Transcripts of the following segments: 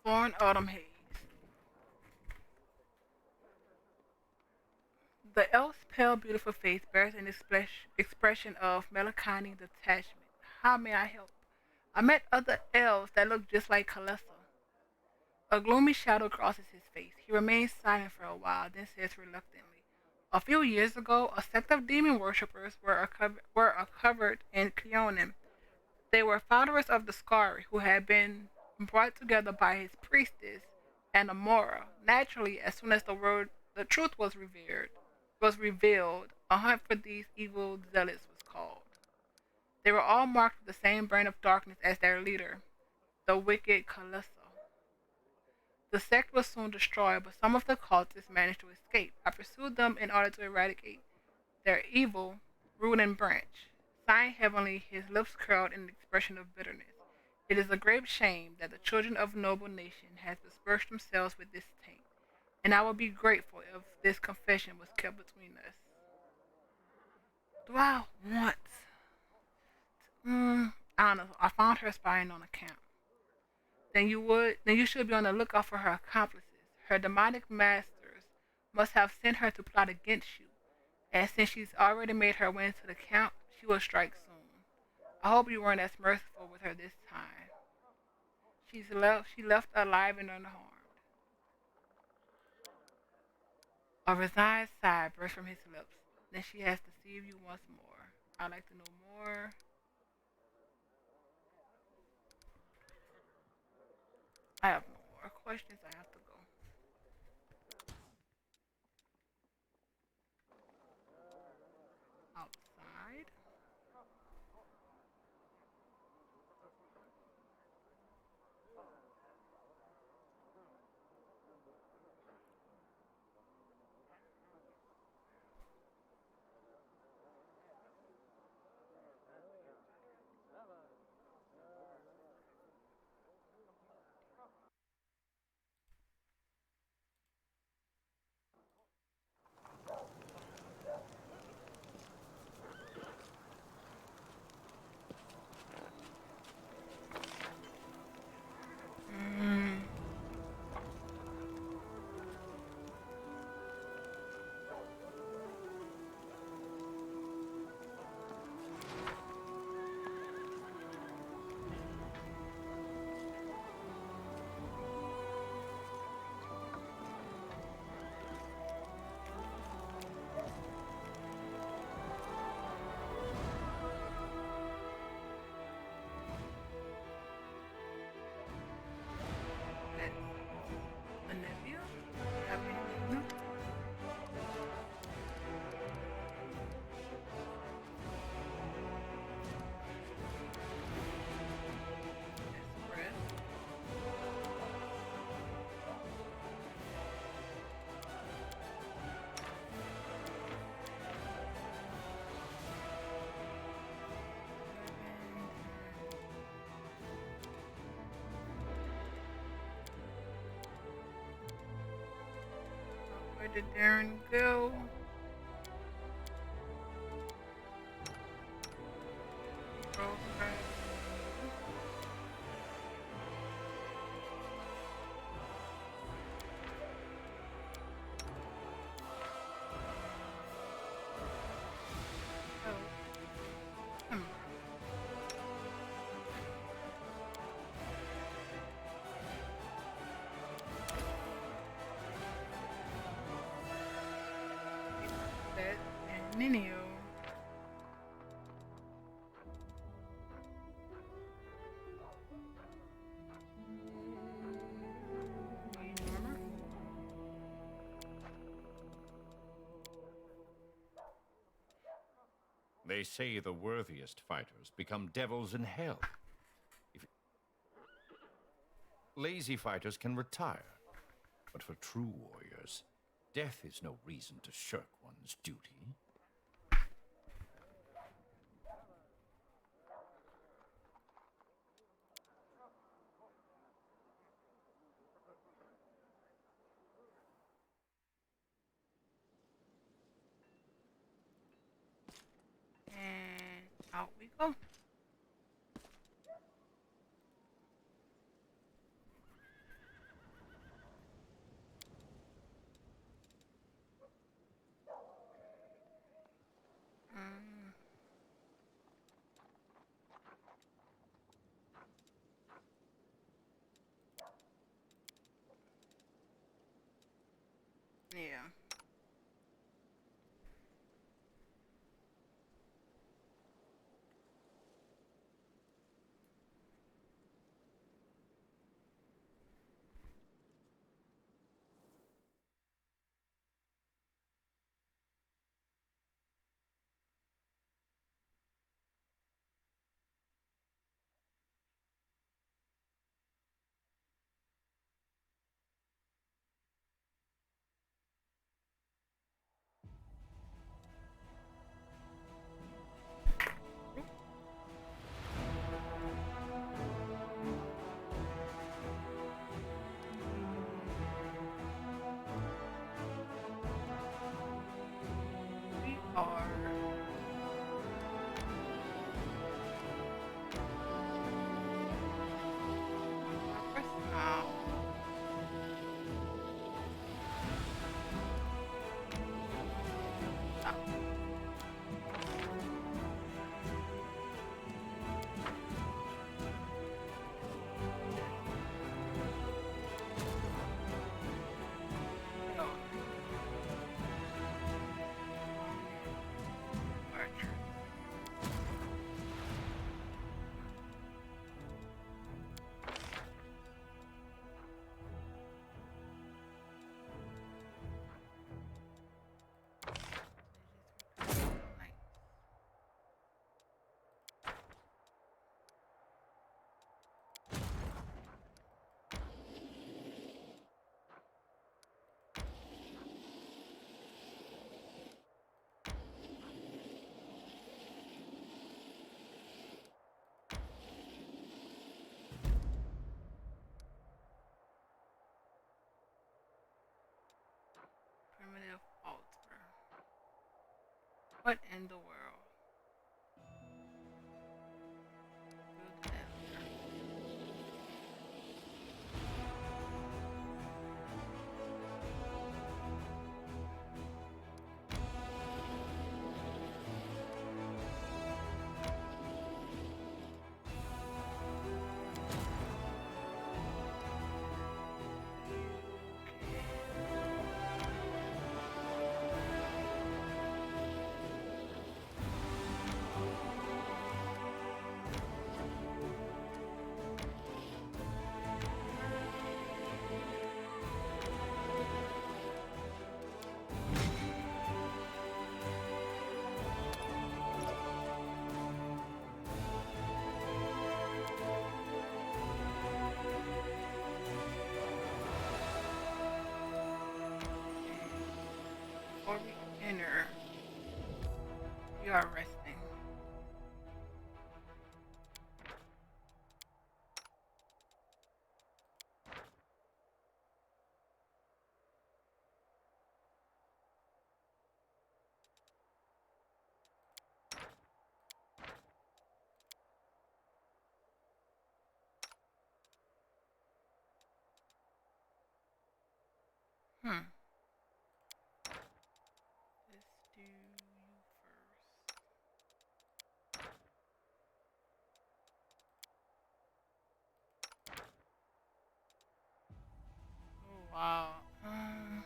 Foreign autumn haze. The elf's pale, beautiful face bears an expression of melancholy detachment. How may I help? I met other elves that look just like Calissa. A gloomy shadow crosses his face. He remains silent for a while, then says reluctantly, "A few years ago, a sect of demon worshippers were uncovered in Cleonin. They were followers of the Scari, who had been brought together by his priestess, Anamora. Naturally, as soon as the truth was revealed, a hunt for these evil zealots was called. They were all marked with the same brand of darkness as their leader, the wicked Calissa. The sect was soon destroyed, but some of the cultists managed to escape. I pursued them in order to eradicate their evil root and branch." Sighing heavily, his lips curled in an expression of bitterness. "It is a great shame that the children of a noble nation has besmirched themselves with this taint, and I would be grateful if this confession was kept between us." Do I want? I don't know. I found her spying on a camp. Then you should be on the lookout for her accomplices. Her demonic masters must have sent her to plot against you, and since she's already made her way into the camp, she will strike soon. I hope you weren't as merciful with her this time. She left alive and unharmed. A resigned sigh burst from his lips. Then she has deceived you once more. I'd like to know more. I have no more questions. I have to go outside. Mm, that's Olivia. Have anything new? Express. Where did Darren go? Girlfriend. Oh, hmm. That and Ninio. Mage armor. They say the worthiest fighters become devils in hell. If lazy fighters can retire, but for true warriors, death is no reason to shirk one's duty. And out we go. Yeah. We are. First now. We are. Archer. Nice. Primitive altar. What in the world? Good altar. Before we enter, we are resting. Hmm. Let's do you first. Oh wow. Not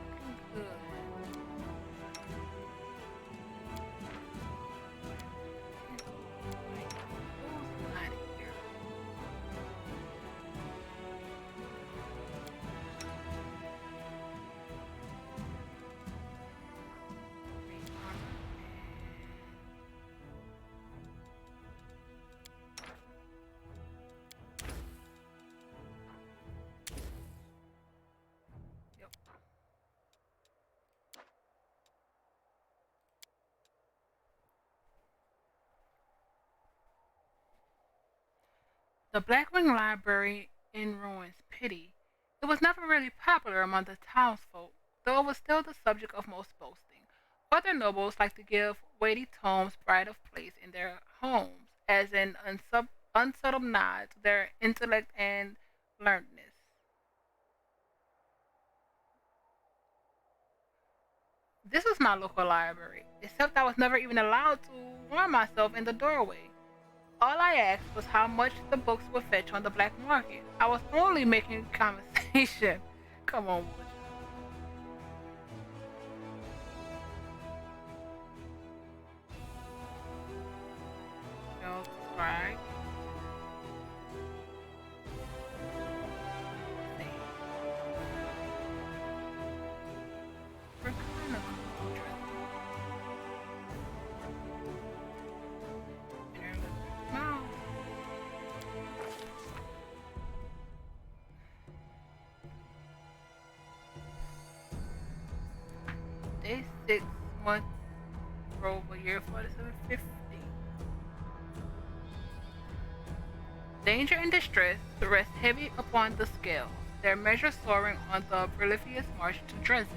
looking good. Wait, who's not here? Green armor yep. The Blackwing Library in ruins. Pity. It was never really popular among the townsfolk. though it was still the subject of most boasting. Other nobles liked to give weighty tomes pride of place in their homes as an unsubtle nod to their intellect and learnedness. This was my local library, except I was never even allowed to warm myself in the doorway. All I asked was how much the books would fetch on the black market. I was only making conversation. Come on, would you? No, subscribe. See. We're kind of no. Day 6, month, roll a year 4750. Danger and distress rest heavy upon the scales, their measure soaring on the prolific march to Dresden.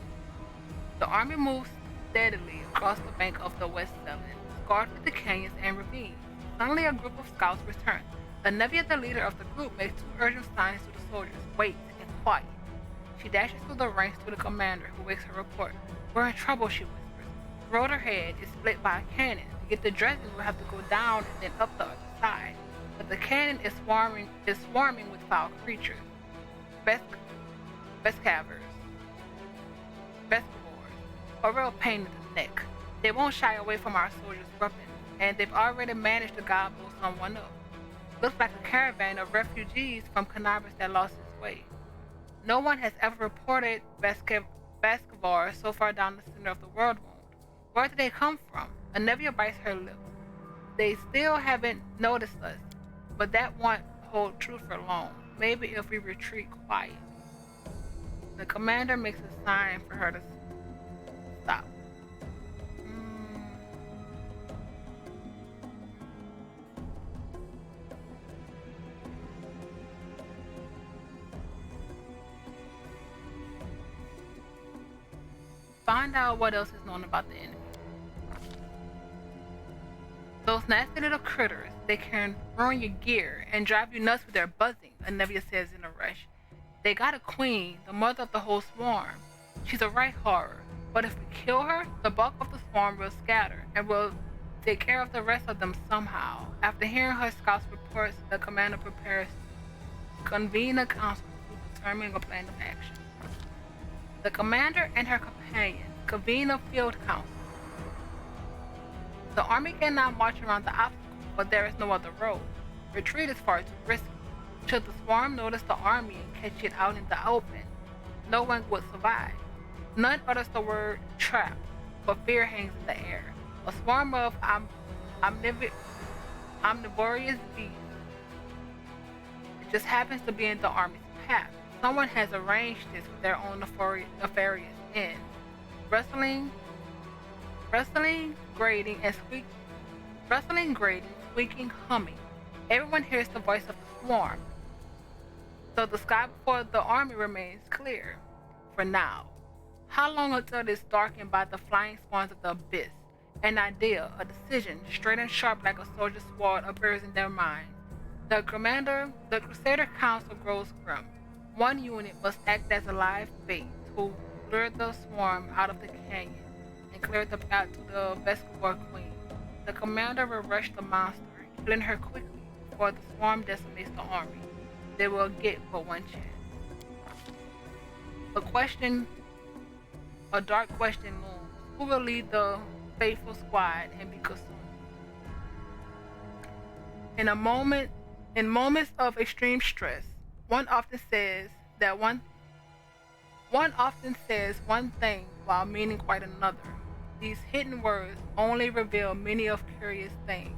The army moves steadily across the bank of the West Seven, scarred with the canyons and ravines. Suddenly, a group of scouts returns. Anevia, the leader of the group, makes two urgent signs to the soldiers: wait and quiet. She dashes through the ranks to the commander, who wakes her report. We're in trouble, she whispers. The road ahead is split by a cannon. To get to Dresden, we'll have to go down and then up the other side. But the cannon is swarming with foul creatures. Best Bescavers. Beskavors. A real pain in the neck. They won't shy away from our soldiers' weapons, and they've already managed to gobble someone up. Looks like a caravan of refugees from Canaris that lost its way. No one has ever reported Bascavar so far down the center of the world wound. Where did they come from? Anevia bites her lip. They still haven't noticed us, but that won't hold true for long. Maybe if we retreat quiet. The commander makes a sign for her to stop. Find out what else is known about the enemy. Those nasty little critters, they can ruin your gear and drive you nuts with their buzzing, Anevia says in a rush. They got a queen, the mother of the whole swarm. She's a right horror, but if we kill her, the bulk of the swarm will scatter, and we'll take care of the rest of them somehow. After hearing her scout's reports, the commander prepares to convene a council to determine a plan of action. The commander and her companions convene a field council. The army cannot march around the obstacle, but there is no other road. Retreat is far too risky. Should the swarm notice the army and catch it out in the open, no one would survive. None utters the word trap, but fear hangs in the air. A swarm of omnivorous beasts. It just happens to be in the army's path. Someone has arranged this with their own nefarious ends. Rustling, grating, squeaking, humming. Everyone hears the voice of the swarm, so the sky before the army remains clear. For now. How long until it is darkened by the flying spawns of the abyss? An idea, a decision, straight and sharp like a soldier's sword, appears in their minds. The Crusader Council grows grim. One unit must act as a live bait to lure the swarm out of the canyon and clear the path to the Vescovor Queen. The commander will rush the monster, killing her quickly before the swarm decimates the army. They will get but one chance. A dark question looms. Who will lead the faithful squad and be consumed? In moments of extreme stress, one often says one thing while meaning quite another. These hidden words only reveal many of curious things.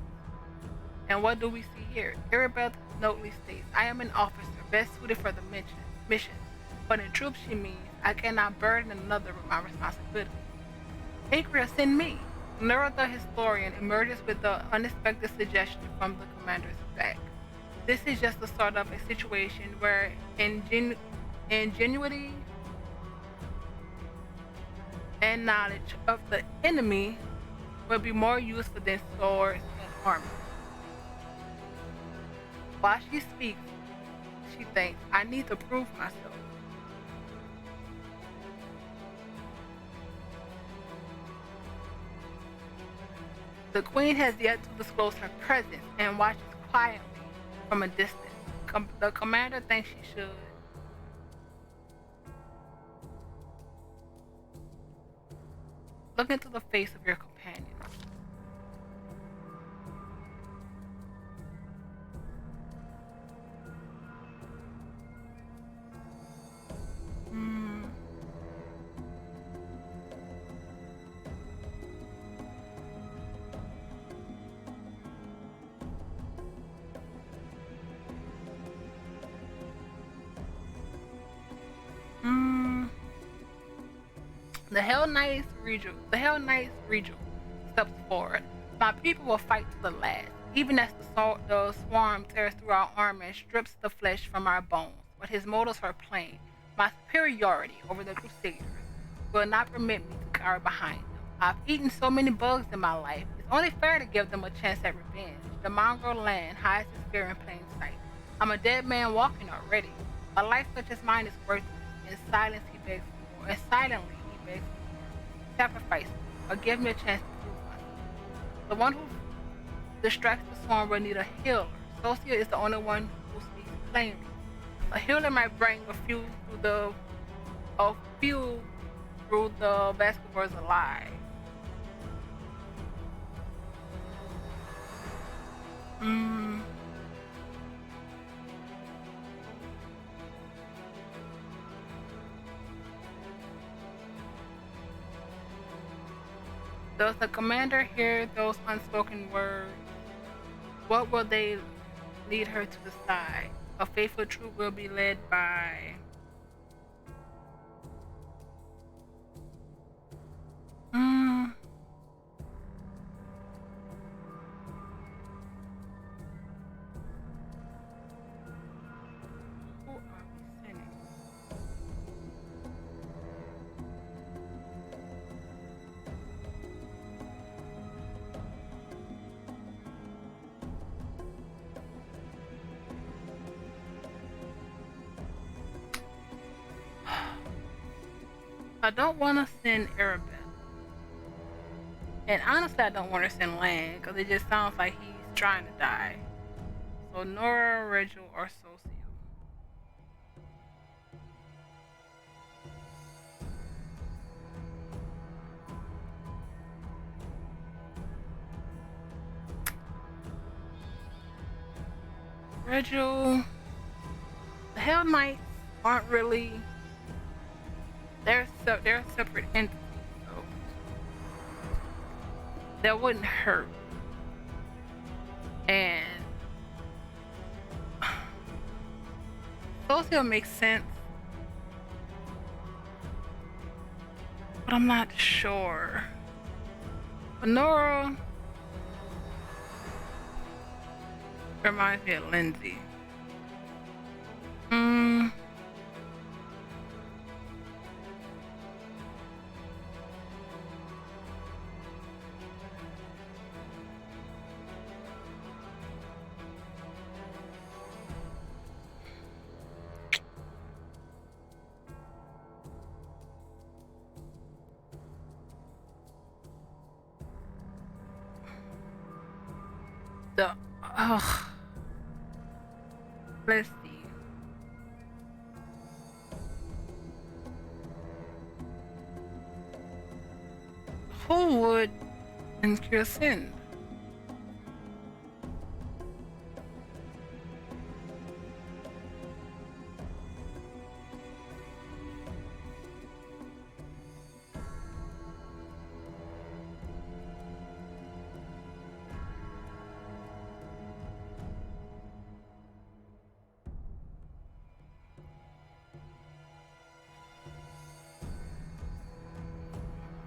And what do we see here? Irabeth notely states, I am an officer best suited for the mission, but in truth she means I cannot burden another with my responsibility. Incria, send me. Nura the historian emerges with the unexpected suggestion from the commander's back. This is just the start of a situation where ingenuity and knowledge of the enemy will be more useful than swords and armor. While she speaks, she thinks, I need to prove myself. The queen has yet to disclose her presence and watches quietly from a distance. The commander thinks she should. Look into the face of your companion. Hmm. Hmm. The Hell Knight's Regel steps forward. My people will fight to the last, even as the swarm tears through our armor and strips the flesh from our bones. But his motives are plain. My superiority over the Crusaders will not permit me to cower behind them. I've eaten so many bugs in my life. It's only fair to give them a chance at revenge. The mongrel land hides its fear in plain sight. I'm a dead man walking already. A life such as mine is worthless. In silence he begs for more. And silently he begs for more. Sacrifice me, or give me a chance to prove myself. The one who distracts the swarm will need a healer. Socia is the only one who speaks plainly. A healer might bring a few through the Baskervilles alive. Mm. Does the commander hear those unspoken words? What will they lead her to decide? A faithful troop will be led by. Mm. Who are we sending? I don't want to send Arabelle. And honestly, I don't want to send Land because it just sounds like he's trying to die. So Nora, Regil, or Socio. Regil. The Hell Knights aren't really. They're separate entities, so that wouldn't hurt. And Socio makes sense, but I'm not sure. Honora reminds me of Lindsay. Hmm. The ugh. Let's see. Who would Incria send?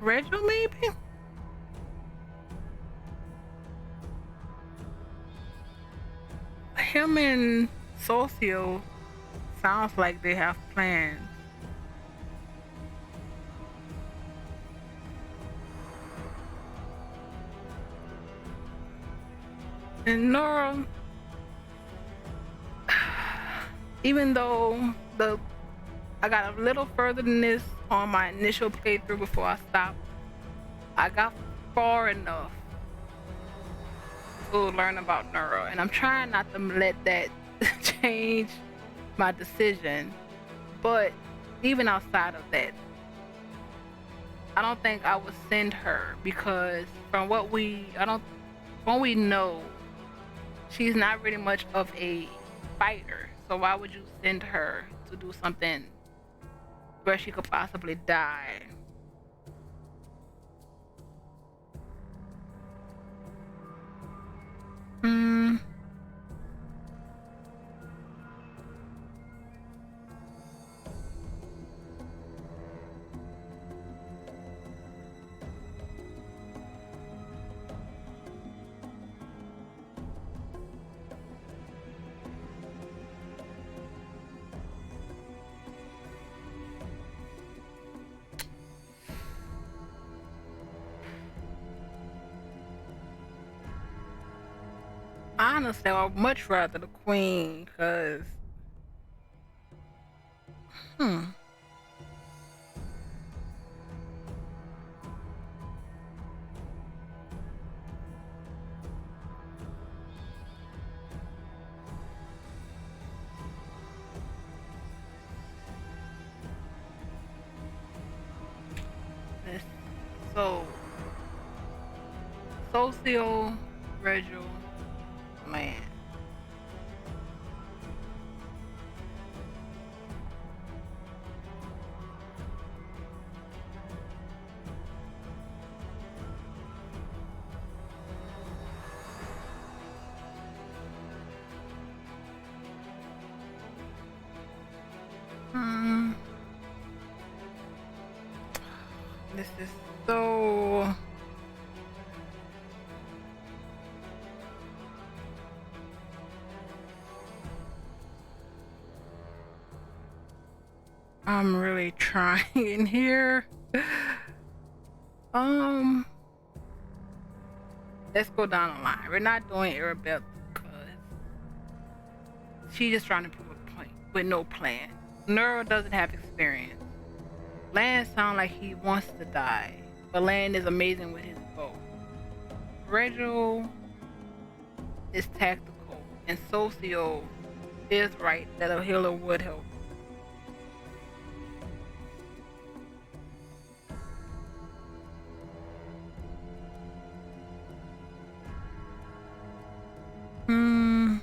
Regil, maybe? Him and Socio sounds like they have plans. And Nora, even though the I got a little further than this on my initial playthrough before I stopped, I got far enough to learn about Nora, and I'm trying not to let that change my decision. But even outside of that, I don't think I would send her because from what we know, she's not really much of a fighter. So why would you send her to do something where she could possibly die? Hmm. Honestly, I would much rather the queen, cause hmm. Let's see. So socio regal man. Hmm. This is so. I'm really trying here. Um, let's go down the line. We're not doing Arabella because she's just trying to prove a point with no plan. Nero doesn't have experience. Land sounds like he wants to die, but Land is amazing with his bow. Reginald is tactical, and Socio is right that a healer would help. Hmm.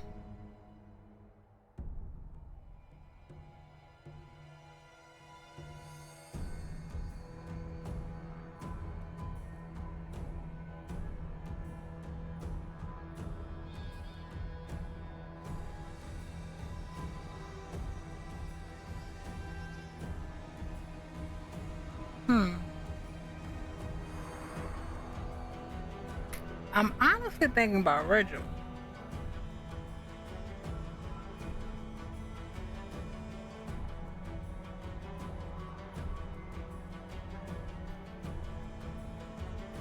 Hmm. I'm honestly thinking about Reginald.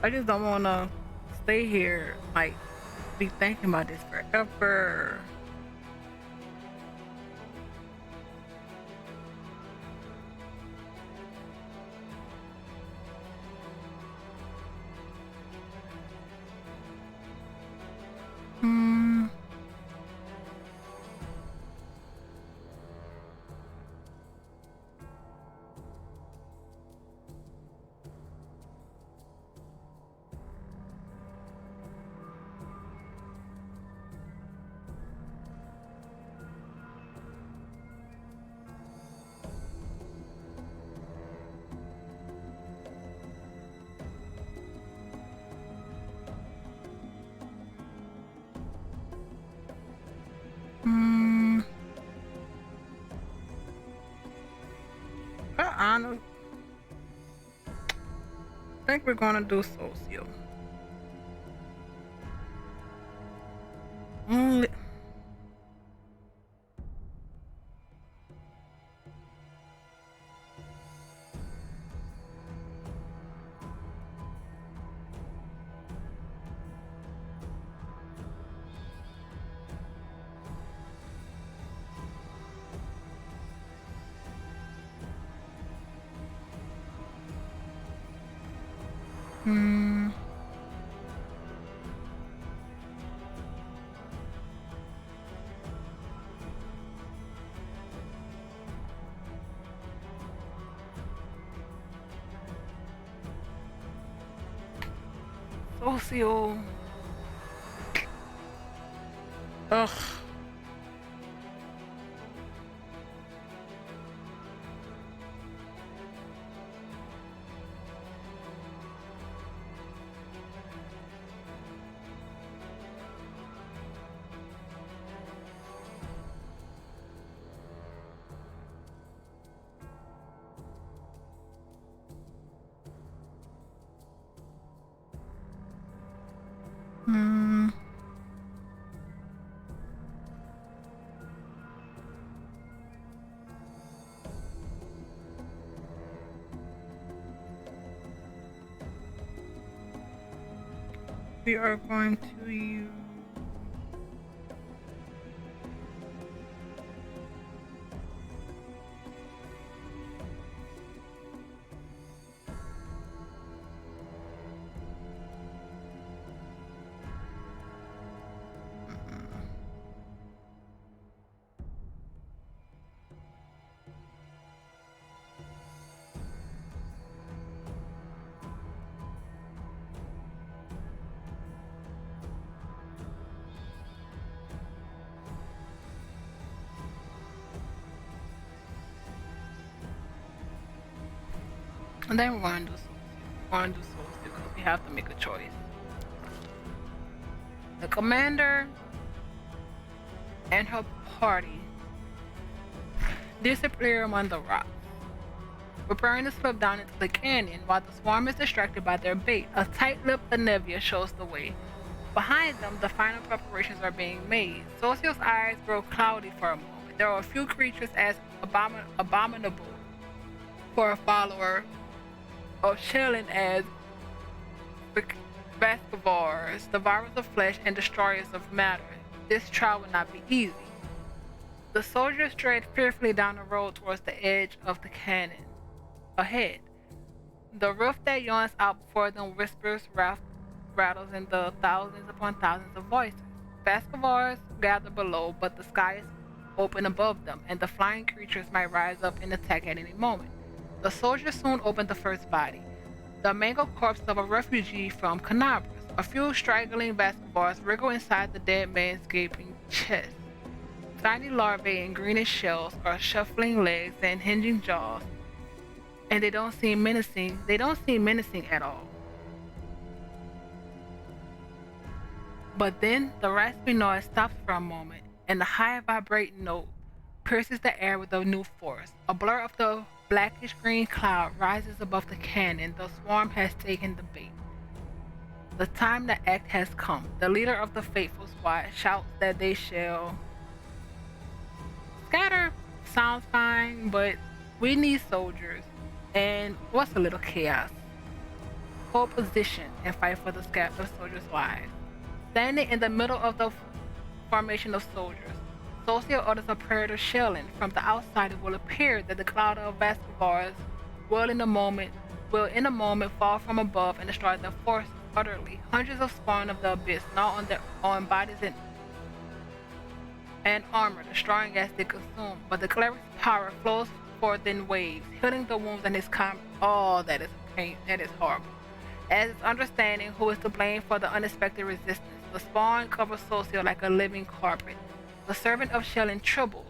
I just don't want to stay here, like, be thinking about this forever. Hmm. Hmm. I honestly think we're gonna do Socio. Only. Hmm. Socio. Ugh. Hmm. We are going to use. And then we're going to do Socio. We're going to do Socio because we have to make a choice. The commander and her party disappear among the rocks, preparing to slip down into the canyon while the swarm is distracted by their bait. A tight-lipped Anivia shows the way. Behind them, the final preparations are being made. Socio's eyes grow cloudy for a moment. There are a few creatures as abominable for a follower of Shellin as Vascavars, devourers of flesh and destroyers of matter. This trial will not be easy. The soldiers tread fearfully down the road towards the edge of the canyon. Ahead, the roof that yawns out before them whispers rattles in the thousands upon thousands of voices. Vascavars gather below, but the sky is open above them, and the flying creatures might rise up and attack at any moment. The soldiers soon open the first body, the mangled corpse of a refugee from Canabras. A few straggling Vascavars wriggle inside the dead man's gaping chest. Tiny larvae in greenish shells are shuffling legs and hinging jaws, and they don't seem menacing. They don't seem menacing at all. But then the raspy noise stops for a moment, and the high vibrating note pierces the air with a new force. A blur of the blackish green cloud rises above the canyon. The swarm has taken the bait. The time to act has come. The leader of the faithful squad shouts that they shall scatter. Sounds fine, but we need soldiers. And what's a little chaos? Hold position and fight for the soldiers' lives. Standing in the middle of the formation of soldiers, Socio orders a prayer to Shellin. From the outside, it will appear that the cloud of Vascavars will in a moment fall from above and destroy their forces utterly. Hundreds of spawn of the abyss gnaw on bodies and armor, destroying as they consume. But the cleric's power flows forth in waves, healing the wounds in his Oh, that is pain. That is horrible. As it's understanding who is to blame for the unexpected resistance, the spawn covers Socio like a living carpet. The servant of Shellin trembles,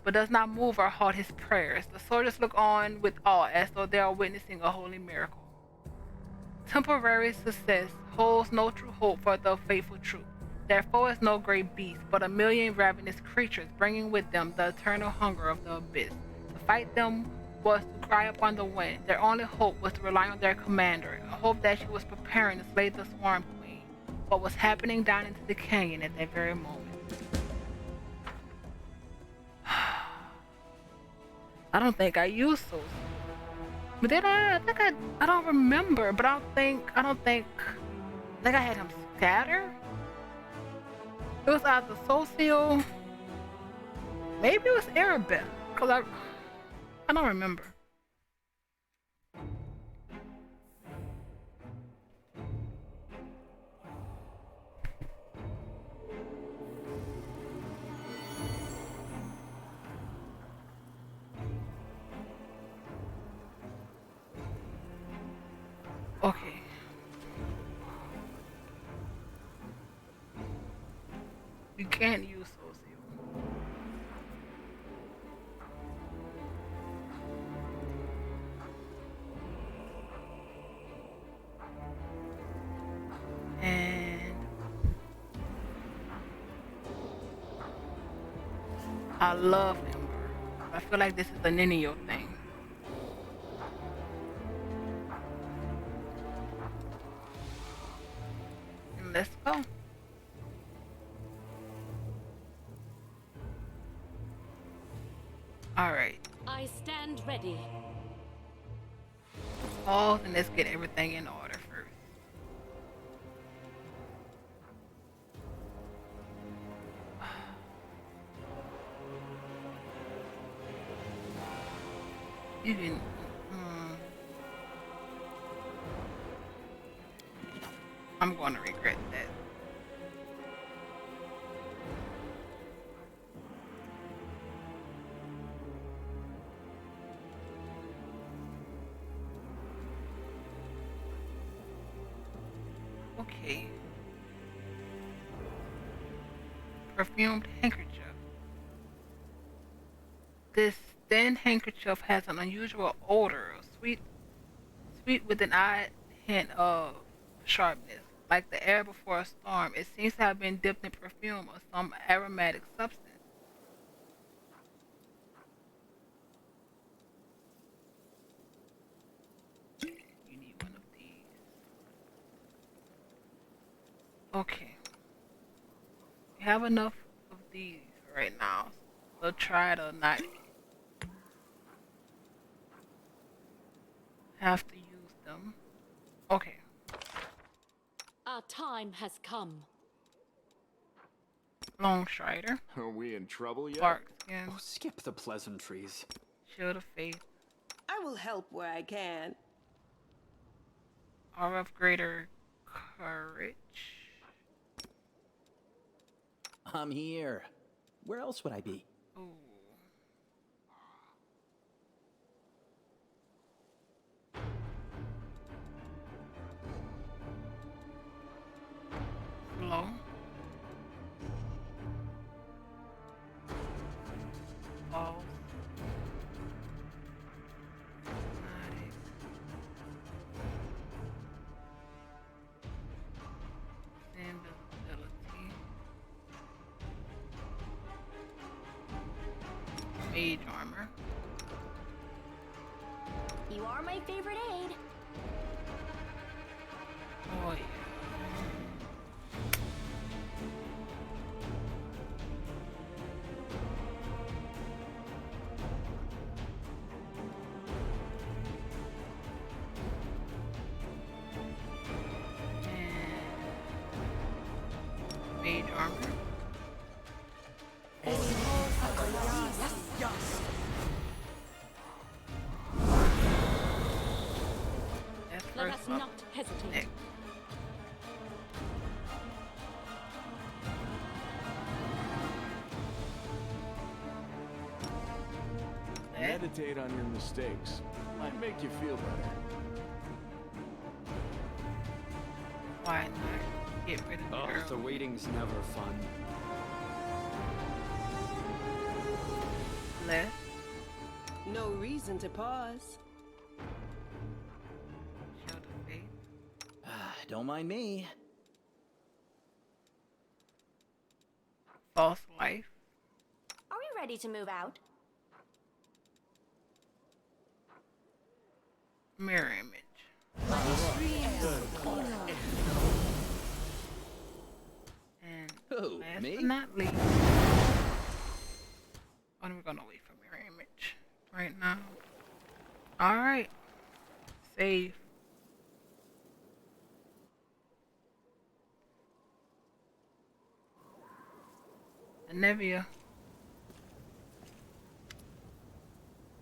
but does not move or halt his prayers. The soldiers look on with awe as though they are witnessing a holy miracle. Temporary success holds no true hope for the faithful troop. Their foe is no great beast, but a million ravenous creatures, bringing with them the eternal hunger of the abyss. To fight them was to cry upon the wind. Their only hope was to rely on their commander, a hope that she was preparing to slay the swarm queen. What was happening down into the canyon at that very moment? I don't think I used those. But did I? I don't remember, but I think I had him scatter. It was either Socio, maybe it was Arabelle, cause I don't remember. can't use soul seal. And I love Ember. I feel like this is a Ninio thing. And let's go. Alright. I stand ready. Pause and let's get everything in order first. You can. I'm going to regret that. Okay. Perfumed handkerchief. This thin handkerchief has an unusual odor, sweet with an odd hint of sharpness. Like the air before a storm, it seems to have been dipped in perfume or some aromatic substance. You need one of these. Okay. We have enough of these right now. So try to not have to use them. Okay. Our time has come. Long Strider. Are we in trouble yet? Bark Skin. Oh, skip the pleasantries. Shield of Faith. I will help where I can. Aura of Greater Courage. I'm here. Where else would I be? Ooh. Slow. Pause. Automatic. Invisibility. Mage armor. You are my favorite aide. Oh yeah. And mage armor. That's Let first us level. not hesitate. Next. That. Meditate on your mistakes. Might make you feel better. Why not get rid of Oh, it the early? waiting's never fun. Left. No reason to pause. Shield of Faith. Don't mind me. False Life. Are we ready to move out? Mirror Image. And Who, last me? but not least, we're gonna wait for Mirror Image right now. Alright. Save. Anevia.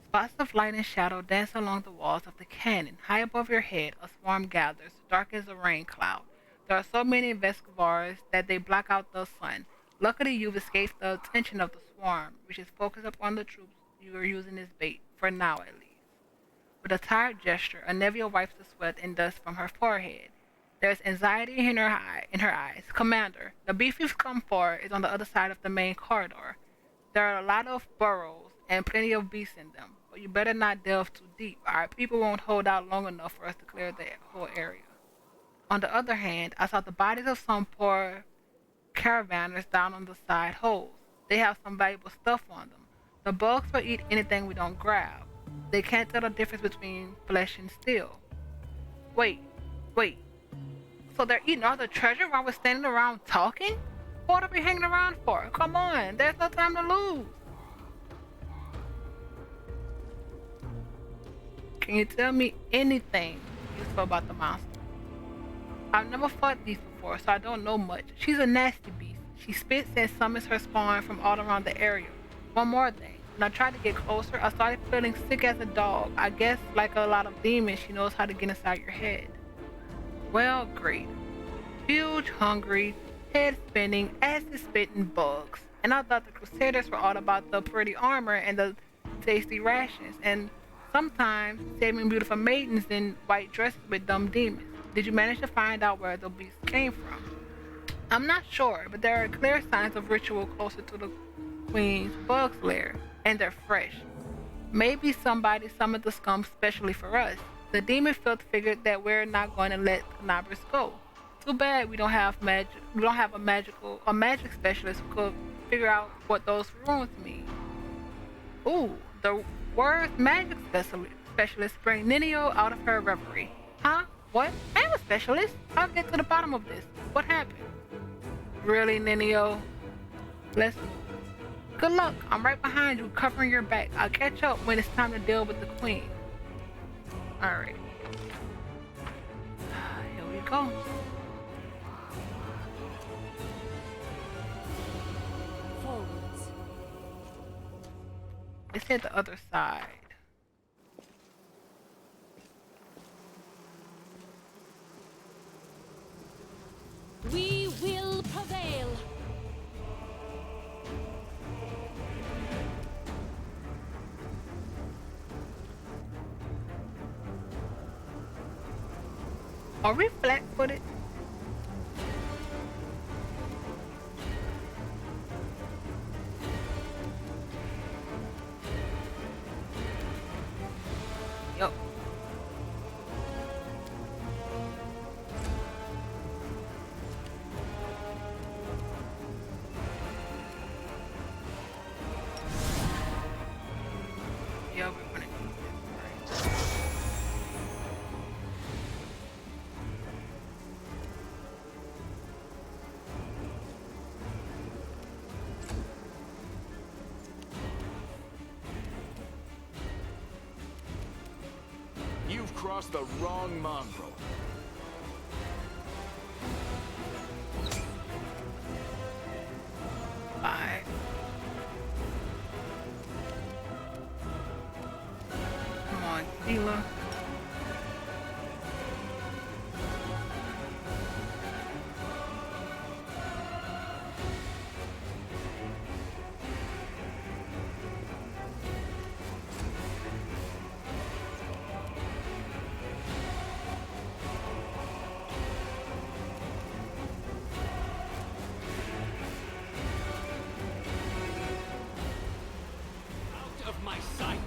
Spots of light and shadow dance along the walls of the canyon. High above your head, a swarm gathers, dark as a rain cloud. There are so many Vescavars that they block out the sun. Luckily, you've escaped the attention of the swarm, which is focused upon the troops you are using as bait, for now at least. With a tired gesture, Anevia wipes the sweat and dust from her forehead. There's anxiety in her eyes. Commander, the beefy scum fort is on the other side of the main corridor. There are a lot of burrows and plenty of beasts in them, but you better not delve too deep. Our people won't hold out long enough for us to clear the whole area. On the other hand, I saw the bodies of some poor caravanners down on the side holes. They have some valuable stuff on them. The bugs will eat anything we don't grab. They can't tell the difference between flesh and steel. Wait, wait. So they're eating all the treasure while we're standing around talking? What are we hanging around for? Come on, there's no time to lose. Can you tell me anything useful about the monster? I've never fought these before, so I don't know much. She's a nasty beast. She spits and summons her spawn from all around the area. One more thing. When I tried to get closer, I started feeling sick as a dog. I guess, like a lot of demons, she knows how to get inside your head. Well, great. Huge, hungry, head spinning, acid spitting bugs. And I thought the Crusaders were all about the pretty armor and the tasty rations, and sometimes saving beautiful maidens in white dresses with dumb demons. Did you manage to find out where the beasts came from? I'm not sure, but there are clear signs of ritual closer to the Queen's bug's lair, and they're fresh. Maybe somebody summoned the scum specially for us. The demon filth figured that we're not going to let Canabras go. Too bad we don't have a magic specialist who could figure out what those runes mean. Ooh, the words magic specialist bring Ninio out of her reverie. Huh? What? I'm a specialist. I'll get to the bottom of this. What happened? Really, Ninio? Let's move. Good luck. I'm right behind you, covering your back. I'll catch up when it's time to deal with the Queen. Alright. Here we go. Forwards. It's at the other side. We will prevail. Are we flat-footed? Yup. Yeah, we're gonna do this. Right. You've crossed the wrong mongrel. Bye. Come on, Tila. Out of my sight!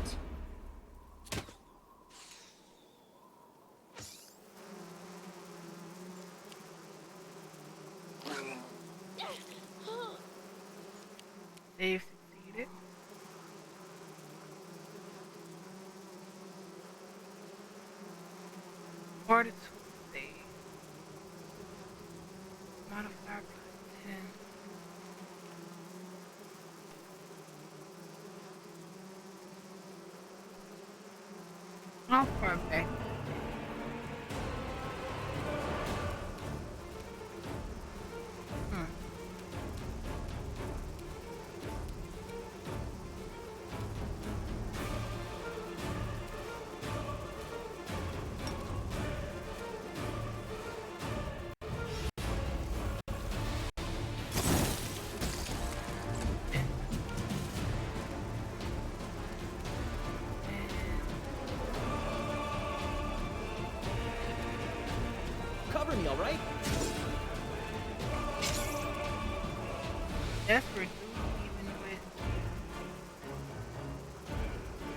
They've succeeded. Fortitude save. Modifier plus 10. How far back? Hmm. right? That's reduced even with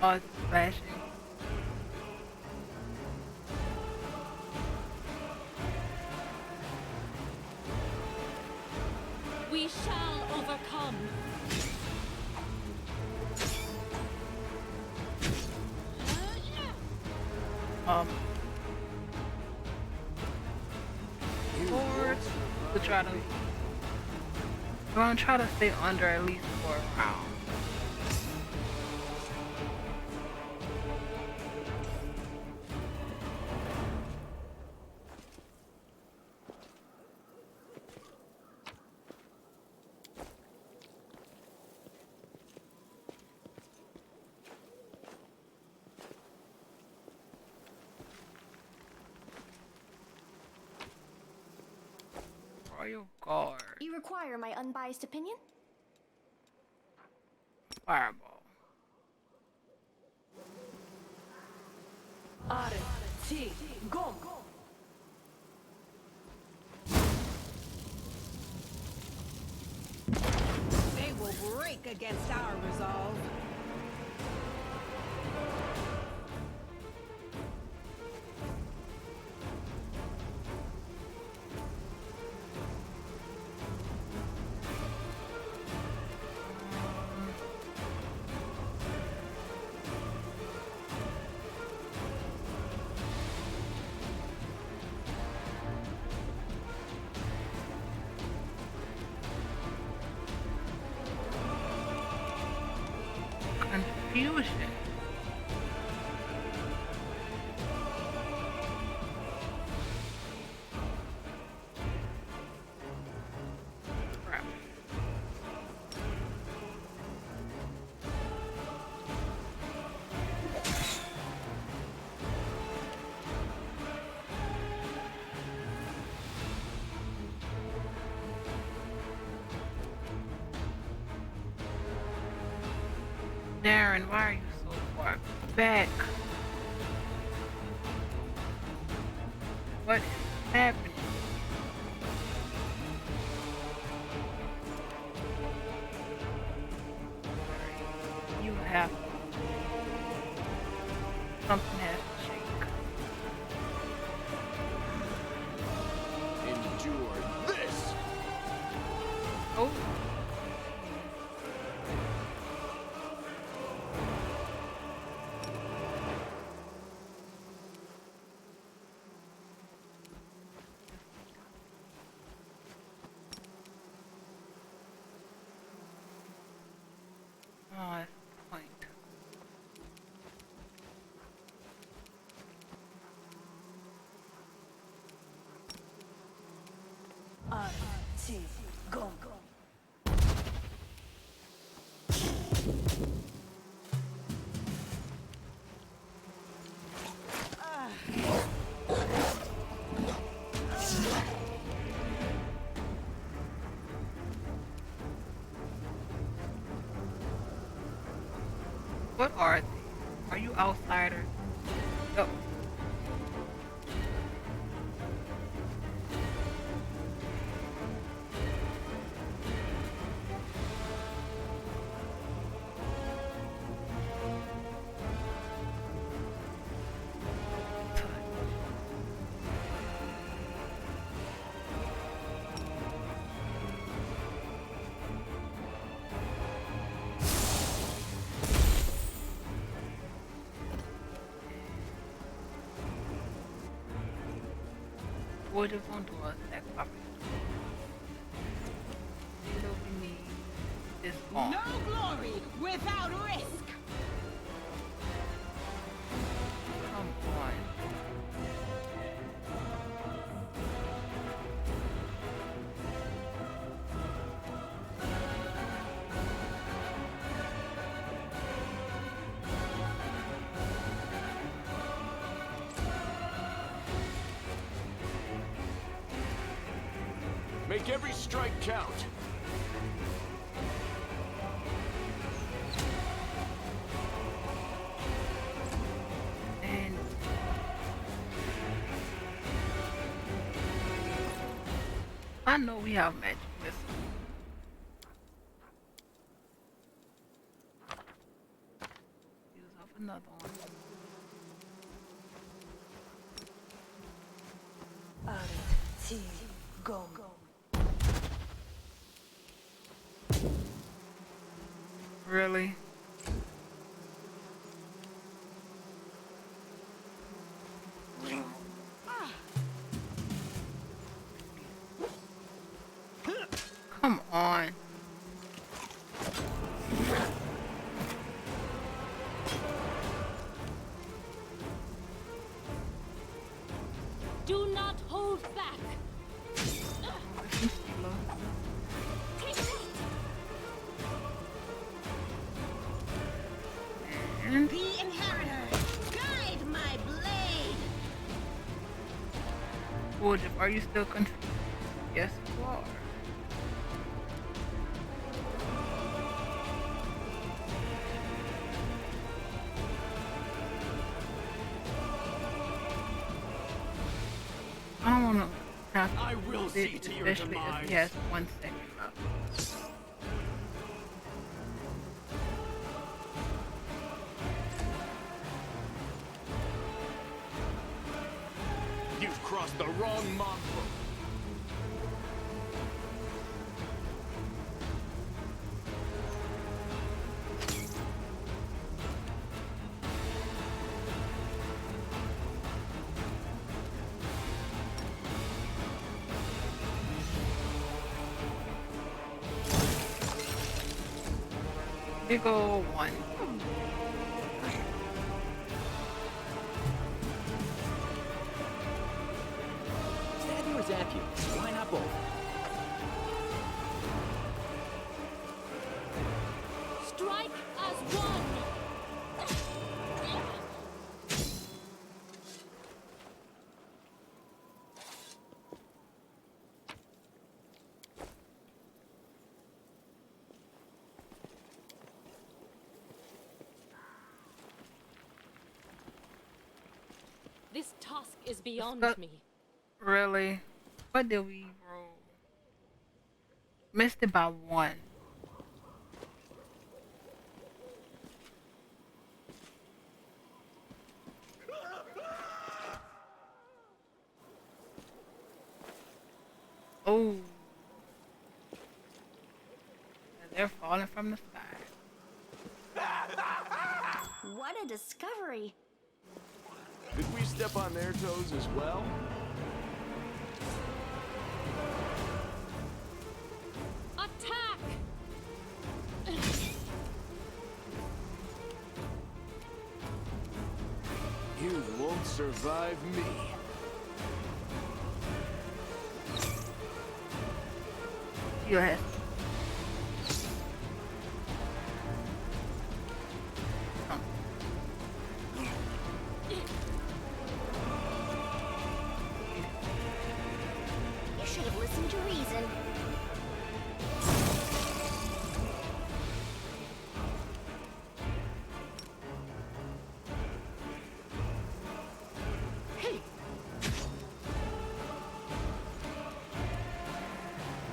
us splashing. We shall overcome. Forward to try to. We're gonna try to stay under at least for a round. Royal Guard. You require my unbiased opinion? Fireball. Gom. They will break against our resolve. Confusion. Crap. Darren, why are you so far back? What is happening? You have something has to shake. Endure this! Oh. Oh, that's the point. Gom. What are they? Are you outsiders? No. We're just gonna do a stack of so we need this on. No glory without risk. Come on. Make every strike count. And I know we have magic missile. Use up another one. Go. Really? Come on. Do not hold back. Take that. And The inheritor, guide my blade. Wood, are you still confused? Yes, you are. I don't want to have I will it, see to your especially if demise. he has 1 second left. You've crossed the wrong mongrel. Big ol' one. Stab you or zap you? Why not both? Strike as one. This task is beyond But- me. Really? What did we roll? Missed it by 1. Oh. They're falling from the sky. What a discovery. Did we step on their toes as well? Attack! You won't survive me. You have. You should have listened to reason.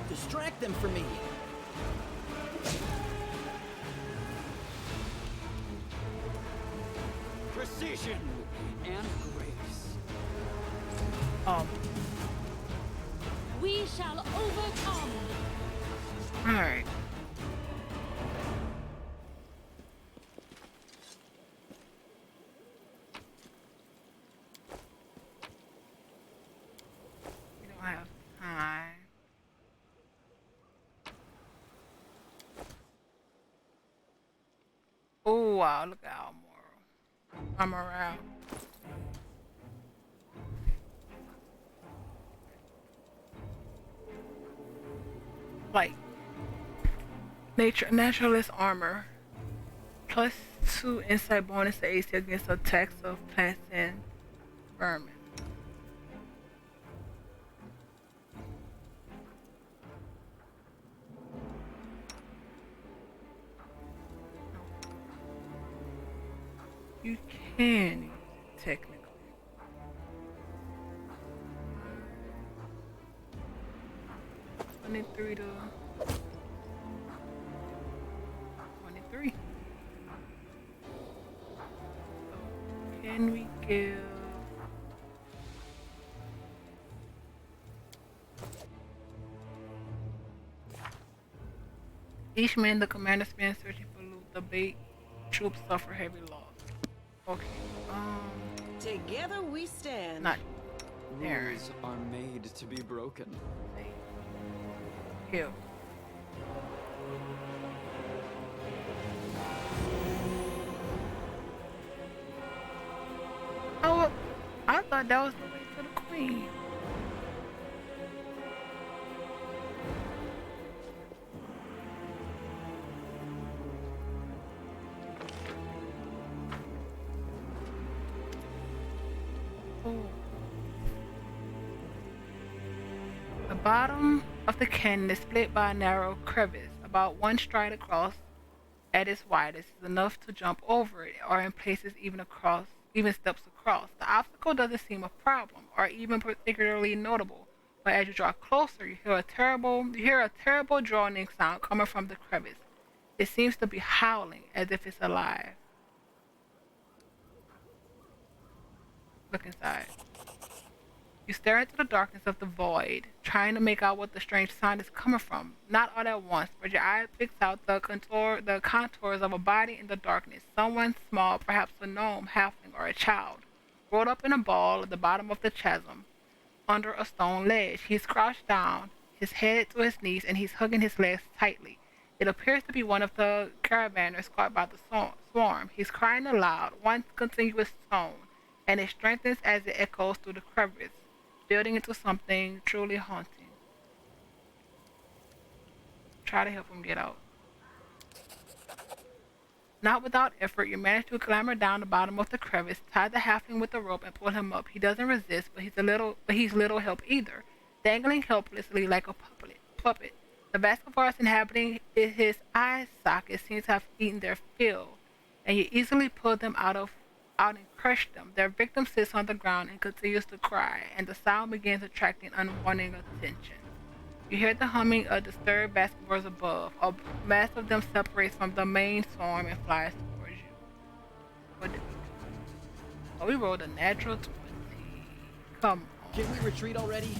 Distract them for me. Precision and grace. We shall overcome. Alright. We don't have time. Oh wow, look at our moral. I'm around. Like naturalist armor. +2 insight bonus to AC against attacks of plants and vermin. You can technically. 23 to 23. So can we give each man the commander spends searching for loot? The bait troops suffer heavy loss. Okay. Together we stand. Not there. Rules are made to be broken. Kill. Oh, I thought that was the way to the queen. Oh. The bottom of the canyon is split by a narrow crevice, about 1 stride across at its widest, is enough to jump over it, or in places even steps across. The obstacle doesn't seem a problem, or even particularly notable, but as you draw closer, you hear a terrible droning sound coming from the crevice. It seems to be howling, as if it's alive. Look inside. You stare into the darkness of the void, trying to make out what the strange sound is coming from. Not all at once, but your eye picks out the contours of a body in the darkness. Someone small, perhaps a gnome, halfling, or a child, rolled up in a ball at the bottom of the chasm, under a stone ledge. He's crouched down, his head to his knees, and he's hugging his legs tightly. It appears to be one of the caravanners caught by the swarm. He's crying aloud, one continuous tone, and it strengthens as it echoes through the crevice, building into something truly haunting. Try to help him get out. Not without effort, you manage to clamber down the bottom of the crevice, tie the halfling with a rope, and pull him up. He doesn't resist, but he's little help either, dangling helplessly like a puppet. The Vascavars inhabiting his eye sockets seem to have eaten their fill, and you easily pull them out and crush them. Their victim sits on the ground and continues to cry, and the sound begins attracting unwanted attention. You hear the humming of disturbed basketballs above. A mass of them separates from the main swarm and flies towards you. What did we do? Oh, we rolled a natural 20. Come on. Can we retreat already?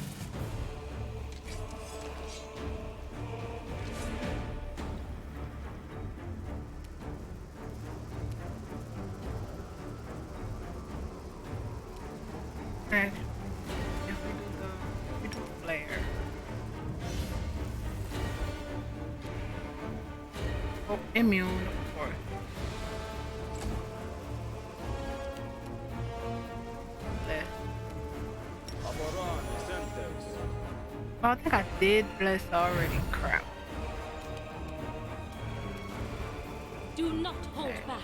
Actually, if we do the flare. Oh, immune, of course. Bless. Oh, I think I did bless already. Crap. Do not hold back.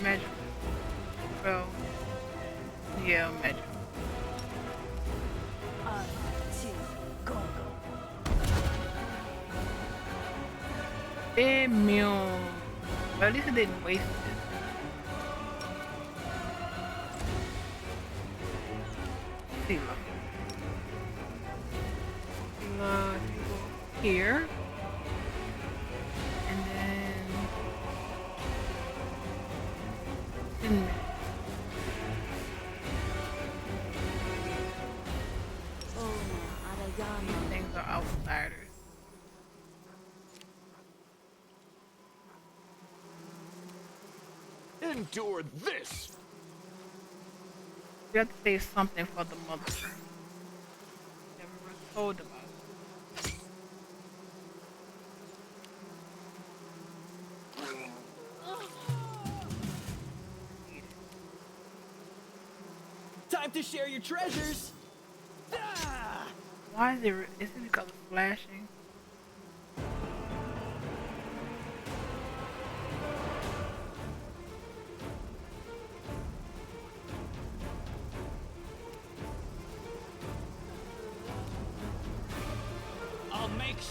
Magic. Well, yeah, magic. Immune. Well, at least it didn't waste it. See, here. And then these things are outsiders. Endure this! You have to say something for the mother. Never were told about. Time to share your treasures! Ah! Why is it because of flashing?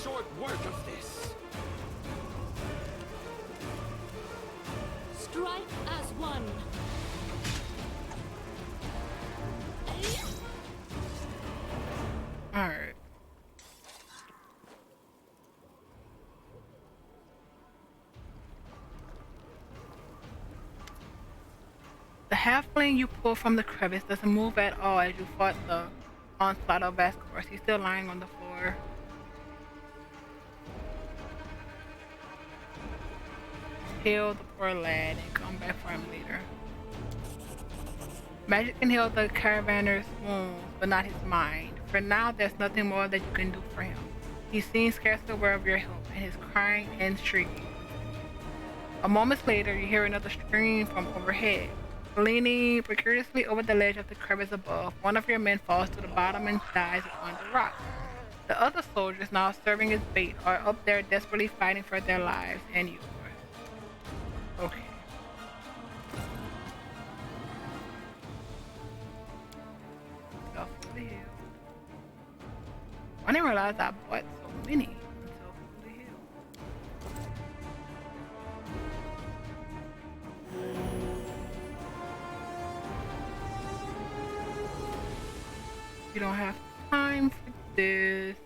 short work of this. Strike as one. Alright. The halfling you pull from the crevice doesn't move at all as you fought the onslaught of Vasquez. He's still lying on the floor. Heal the poor lad and come back for him later. Magic can heal the caravanner's wounds, but not his mind. For now, there's nothing more that you can do for him. He seems scarcely aware of your help, and is crying and shrieking. A moment later, you hear another scream from overhead. Leaning precariously over the ledge of the crevice above, one of your men falls to the bottom and dies on the rock. The other soldiers, now serving as bait, are up there desperately fighting for their lives and yours. Okay. Off the hill. I didn't realize I bought so many until the hill. You don't have time for this.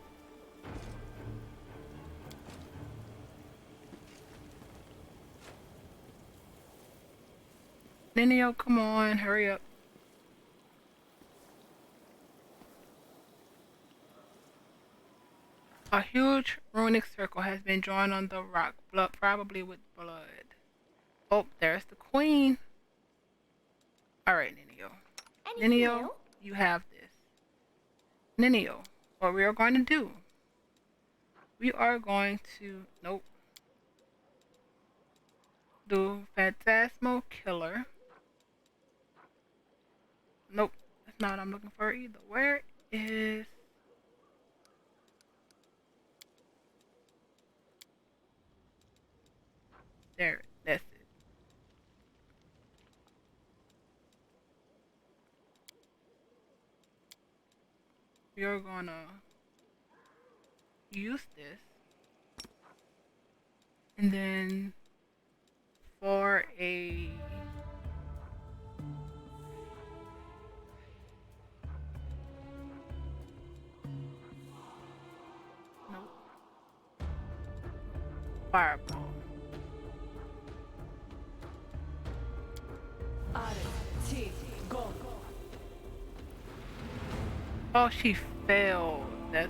Nenio, come on, hurry up. A huge runic circle has been drawn on the rock, probably with blood. Oh, there's the queen. Alright, Nenio. Nenio, you have this. Nenio, what we are going to do. We are going to, nope. Do Phantasmal Killer. Nope, that's not what I'm looking for either. Where is... There, that's it. We are gonna use this. And then for a fireball. Oh, she failed. That's...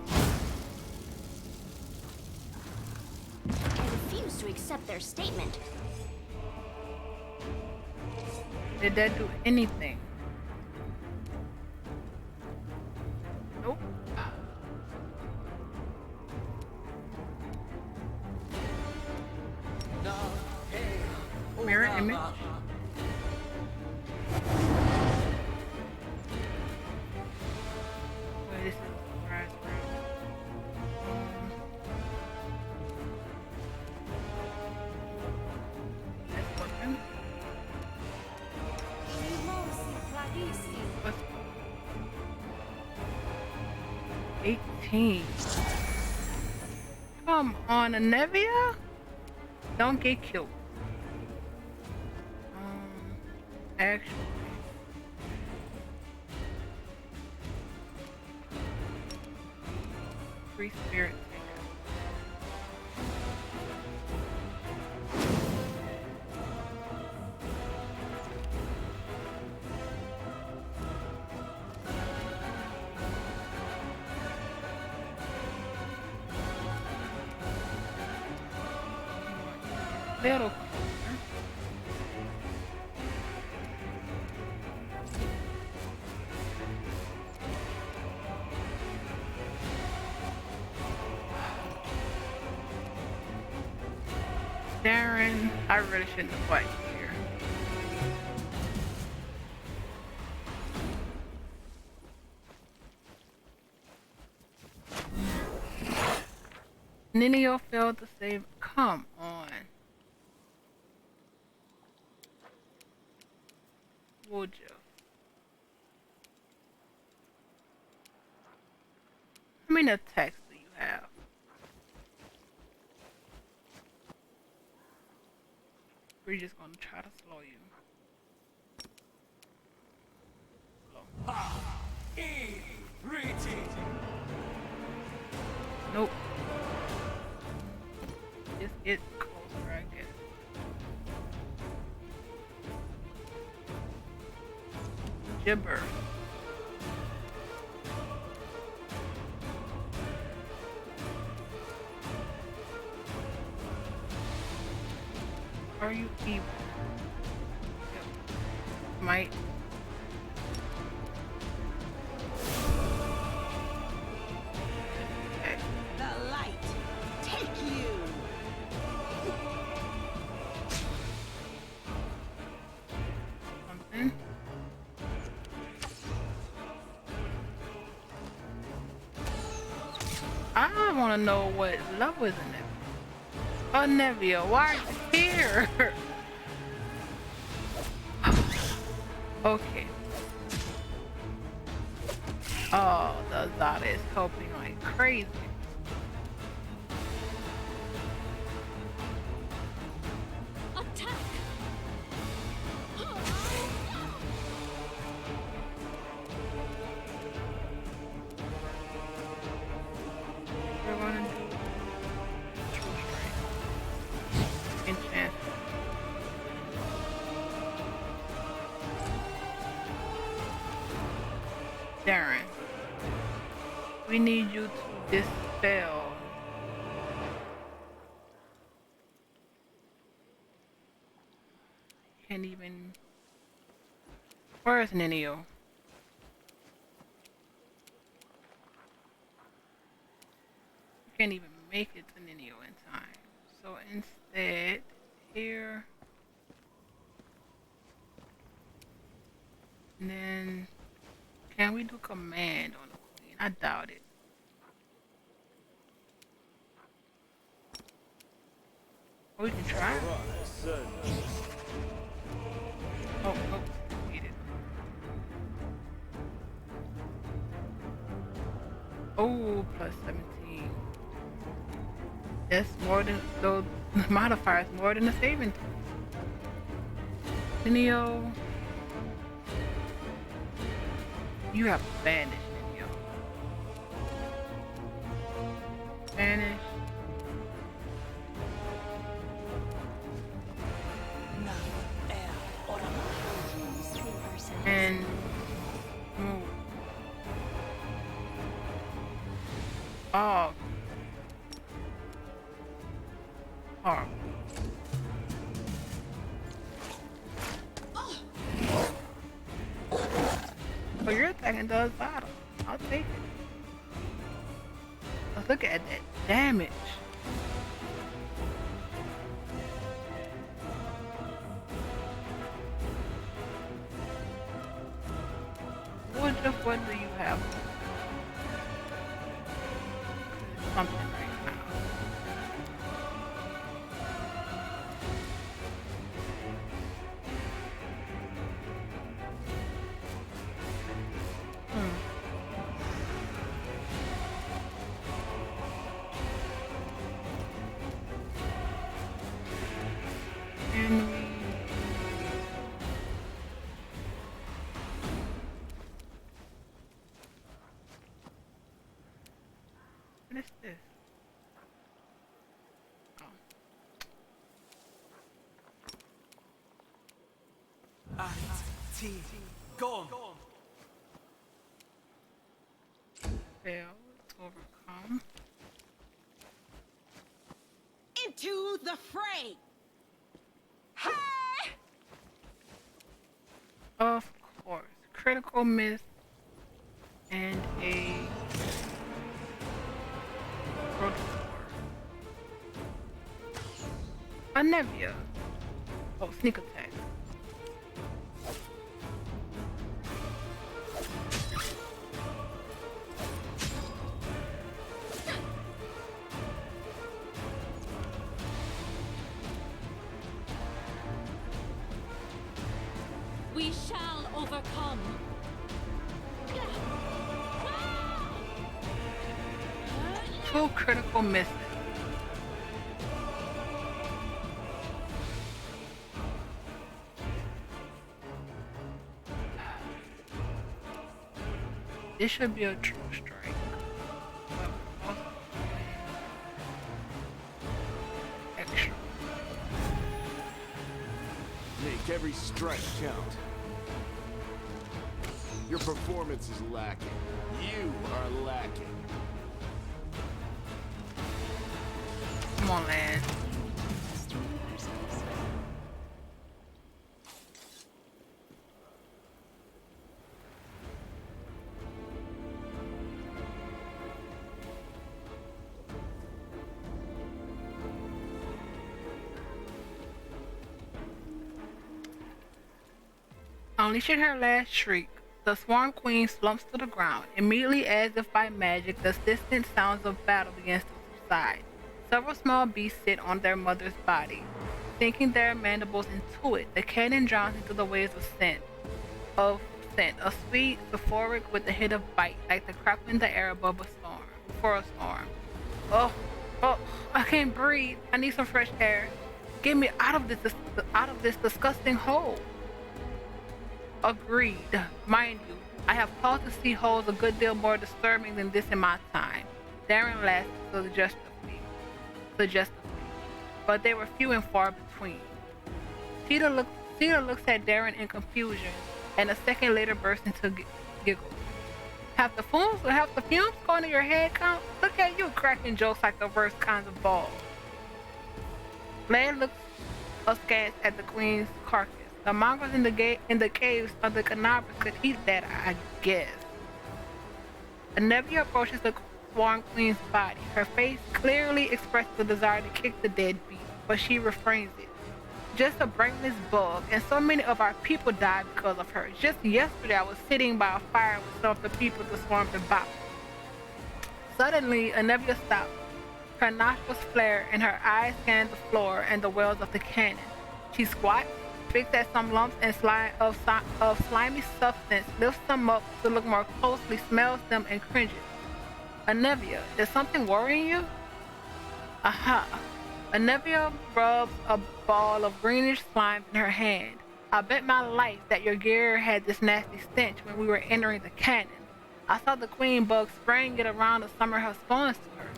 I refuse to accept their statement. Did that do anything? Nope. Mirror image. Wait, this is where I that's working. What's 18? Come on, Anevia? Don't get killed. Actually, free spirit taker. Little closer. Darren, I really shouldn't have played here. Nenio failed to save. Come on. Would you? How many attacks do you have? We're just gonna try to slow you. Slow. Nope. Just get closer, I guess. Gibber. Are you evil? Yep. Might. Okay. The light, take you. Something. I want to know what love was in it. Oh, Nevia, why are you here? Okay. Oh, the Zada is helping like crazy. Attack! We're gonna do true strength. Enchant. Darren, we need you to dispel. Can't even. Where is Ninio? Can't even make it to Ninio in time. So instead, here. And then, can we do command on the queen? I doubt it. Oh, we can try. Oh, need it. Oh, plus 17. That's more than the modifier is more than the saving throw. Neo, you have banished, Neo. Banish. And move. Oh. Horrible. Oh, you're attacking does battle. I'll take it. Let's look at that damage. What do you have? Something right now. And we what is this? Oh. Go. Fail to overcome. Into the fray. Of course. Critical miss and a a Nevia. Oh, sneak attack. We shall overcome. Two critical misses. This should be a true strike. But also extra. Make every strike count. Your performance is lacking. You are lacking. Come on, lad. Unleashing her last shriek, the Swarm Queen slumps to the ground. Immediately, as if by magic, the distant sounds of battle begins to subside. Several small beasts sit on their mother's body, sinking their mandibles into it. The cannon drowns into the waves of scent. A sweet sulfuric with a hit of bite, like the crackling in the air above a storm. Before a storm. Oh, I can't breathe. I need some fresh air. Get me out of this disgusting hole. Agreed. Mind you, I have cause to see holes a good deal more disturbing than this in my time. Darren laughed suggestively. But they were few and far between. Cedar looks at Darren in confusion, and a second later bursts into giggles. Have the fumes going to your head count? Look at you cracking jokes like the worst kinds of balls. Lad looks askance at the queen's carcass. The mongrels in the caves of the Canabras could eat that, I guess. Anevia approaches the Swarm Queen's body. Her face clearly expresses the desire to kick the dead beast, but she refrains it. Just a brainless bug, and so many of our people died because of her. Just yesterday I was sitting by a fire with some of the people that swarmed about. Suddenly, Anevia stopped. Her nostrils flare and her eyes scan the floor and the wells of the cannon. She squats, picks at some lumps and of slimy substance, lifts them up to look more closely, smells them, and cringes. Anevia, is something worrying you? Aha. Anevia rubs a ball of greenish slime in her hand. I bet my life that your gear had this nasty stench when we were entering the cannon. I saw the queen bug spraying it around to summon her spawns to her.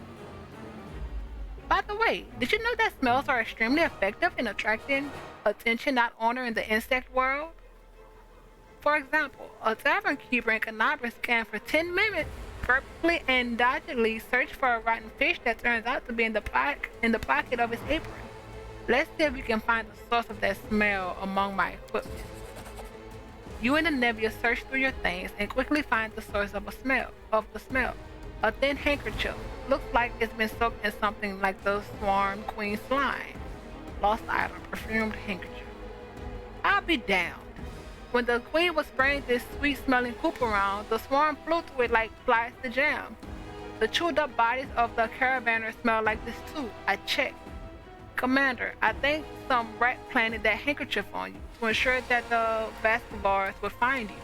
By the way, did you know that smells are extremely effective in attracting attention not only in the insect world? For example, a tavern keeper in Canabras can for 10 minutes purposely and doggedly search for a rotten fish that turns out to be in the pocket of his apron. Let's see if we can find the source of that smell among my equipment. You and Anevia search through your things and quickly find the source of the smell. A thin handkerchief. Looks like it's been soaked in something like the Swarm Queen slime. Lost item, perfumed handkerchief. I'll be damned. When the queen was spraying this sweet-smelling poop around, the swarm flew to it like flies to jam. The chewed-up bodies of the caravanners smelled like this too. I checked. Commander, I think some rat planted that handkerchief on you to ensure that the Vascavars would find you.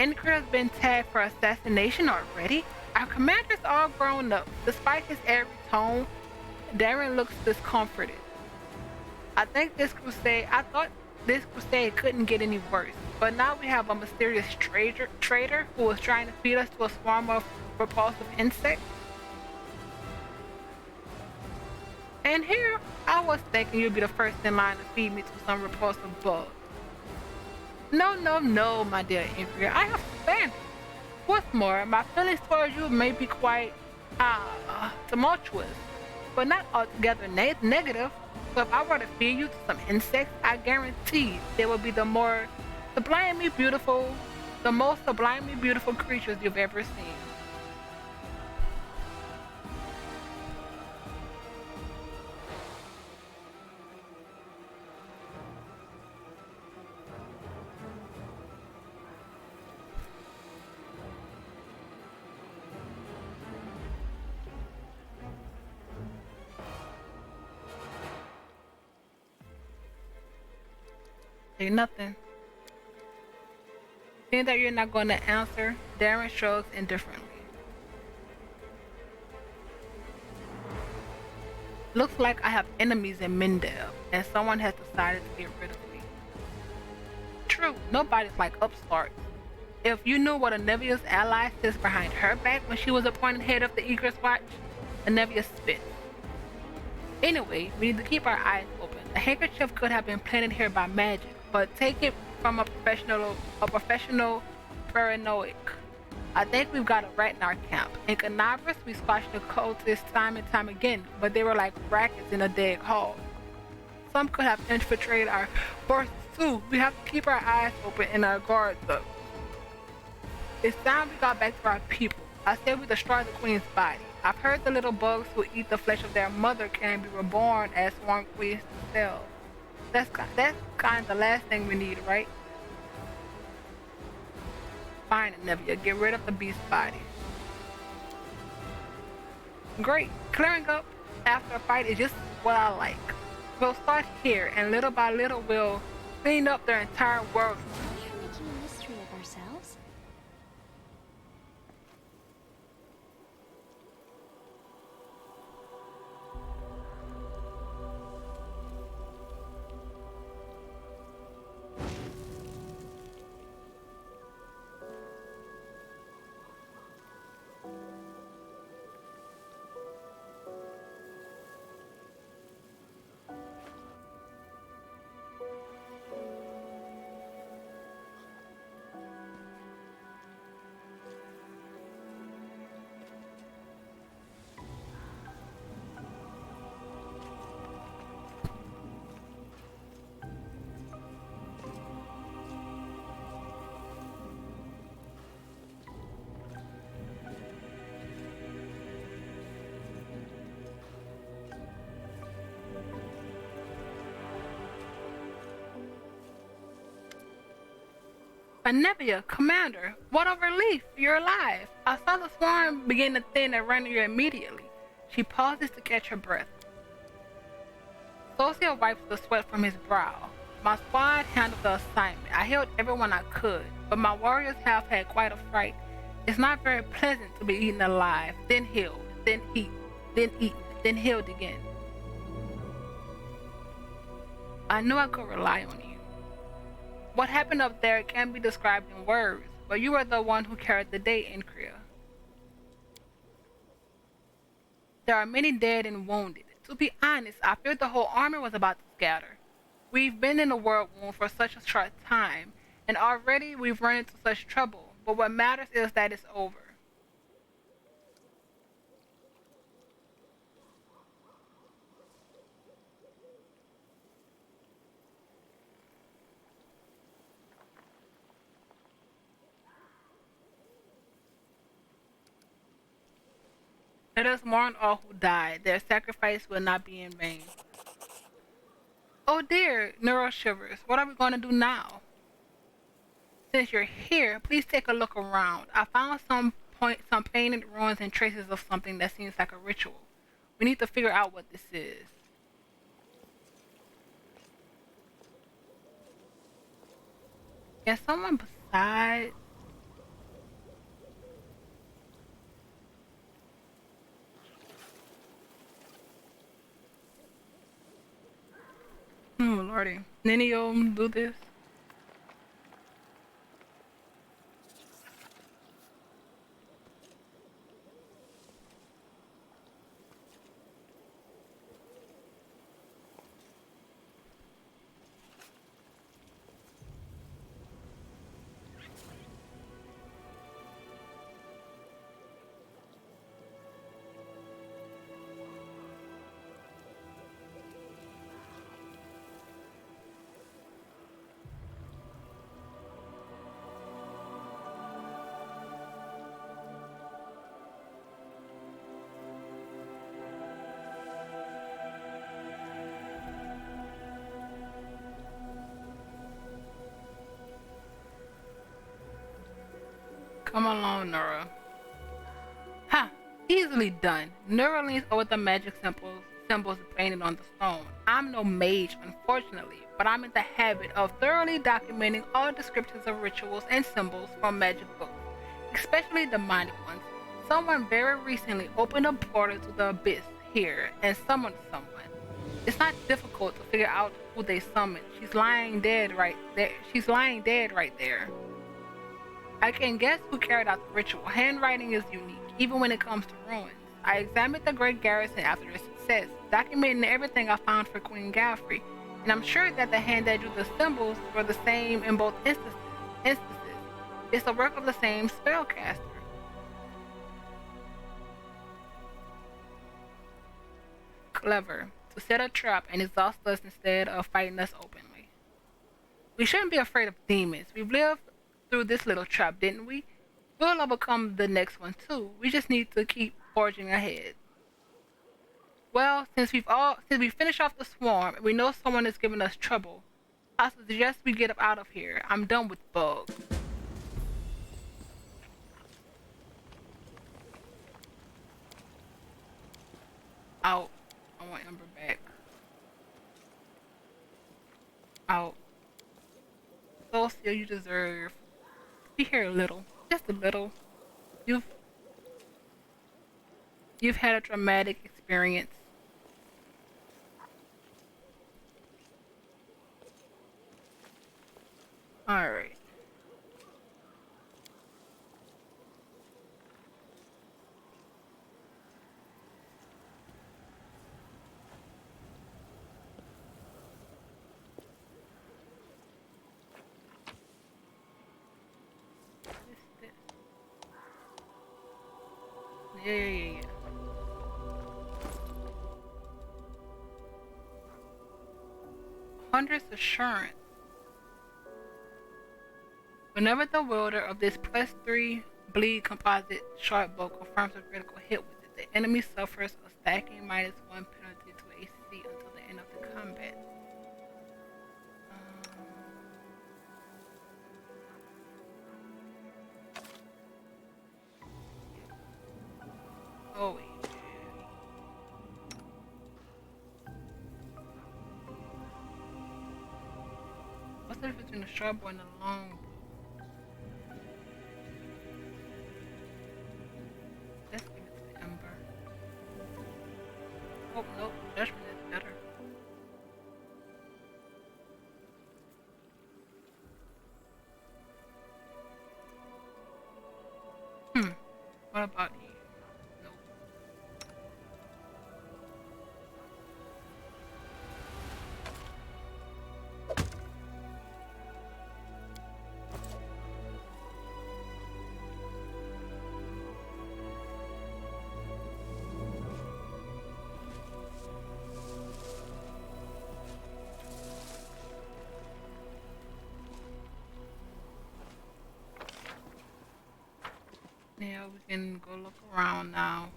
Incria has been tagged for assassination already? Our commander's all grown up. Despite his airy tone, Darren looks discomforted. I thought this crusade couldn't get any worse, but now we have a mysterious traitor who is trying to feed us to a swarm of repulsive insects. And here, I was thinking you'd be the first in line to feed me to some repulsive bug. No, my dear Incria, I have standards. What's more, my feelings towards you may be quite, tumultuous, but not altogether negative. So if I were to feed you to some insects, I guarantee they will be the most sublimely beautiful creatures you've ever seen. Nothing. Seeing that you're not going to answer, Darren shrugs indifferently. Looks like I have enemies in Mendel, and someone has decided to get rid of me. True, nobody's like upstarts. If you knew what Anevia's ally sits behind her back when she was appointed head of the Egress Watch, Anevia spit. Anyway, we need to keep our eyes open. The handkerchief could have been planted here by magic, but take it from a professional paranoic. I think we've got a rat in our camp. In Canavras, we squashed the cultists time and time again, but they were like rackets in a dead hall. Some could have infiltrated our forces too. We have to keep our eyes open and our guards up. It's time we got back to our people. I said we destroy the queen's body. I've heard the little bugs who eat the flesh of their mother can be reborn as swarm queens themselves. That's kind of the last thing we need, right? Fine, Anevia, get rid of the beast's body. Great. Clearing up after a fight is just what I like. We'll start here, and little by little we'll clean up their entire world. We are making a mystery of ourselves. Anevia, Commander, what a relief! You're alive! I saw the swarm begin to thin and ran to you immediately. She pauses to catch her breath. Socia wipes the sweat from his brow. My squad handled the assignment. I healed everyone I could, but my warriors have had quite a fright. It's not very pleasant to be eaten alive, then healed, then eaten, then healed again. I knew I could rely on you. What happened up there can't be described in words, but you were the one who carried the day, Incria. There are many dead and wounded. To be honest, I feared the whole army was about to scatter. We've been in the world wound for such a short time, and already we've run into such trouble, but what matters is that it's over. Let us mourn all who died. Their sacrifice will not be in vain. Oh dear, Neuro shivers. What are we going to do now? Since you're here, please take a look around. I found some painted ruins and traces of something that seems like a ritual. We need to figure out what this is. Can someone beside... Oh lordy. Any of them do this? Come along, Nura. Ha! Easily done. Nura leans over the magic symbols painted on the stone. I'm no mage, unfortunately, but I'm in the habit of thoroughly documenting all descriptions of rituals and symbols from magic books, especially demonic ones. Someone very recently opened a portal to the abyss here and summoned someone. It's not difficult to figure out who they summoned. She's lying dead right there. I can guess who carried out the ritual. Handwriting is unique, even when it comes to ruins. I examined the great garrison after their success, documenting everything I found for Queen Galfrey, and I'm sure that the hand that drew the symbols were the same in both instances. It's the work of the same spellcaster. Clever. To set a trap and exhaust us instead of fighting us openly. We shouldn't be afraid of demons. We've lived through this little trap, didn't we? We'll overcome the next one too. We just need to keep forging ahead. Well, since we finished off the swarm and we know someone is giving us trouble, I suggest we get up out of here. I'm done with bugs. Out. I want Ember back. Out. So still you deserve. Be here a little. Just a little. You've had a traumatic experience. Alright. Yeah. Hunter's assurance. Whenever the wielder of this +3 bleed composite short bow confirms a critical hit with it, the enemy suffers a stacking -1 penalty to AC until the end of the combat. Oh wait. What's the difference between the short bow and the long bow? Let's give it to the Ember. Oh no, Judgment is better. What about you? Nope. Yeah, we can go look around now.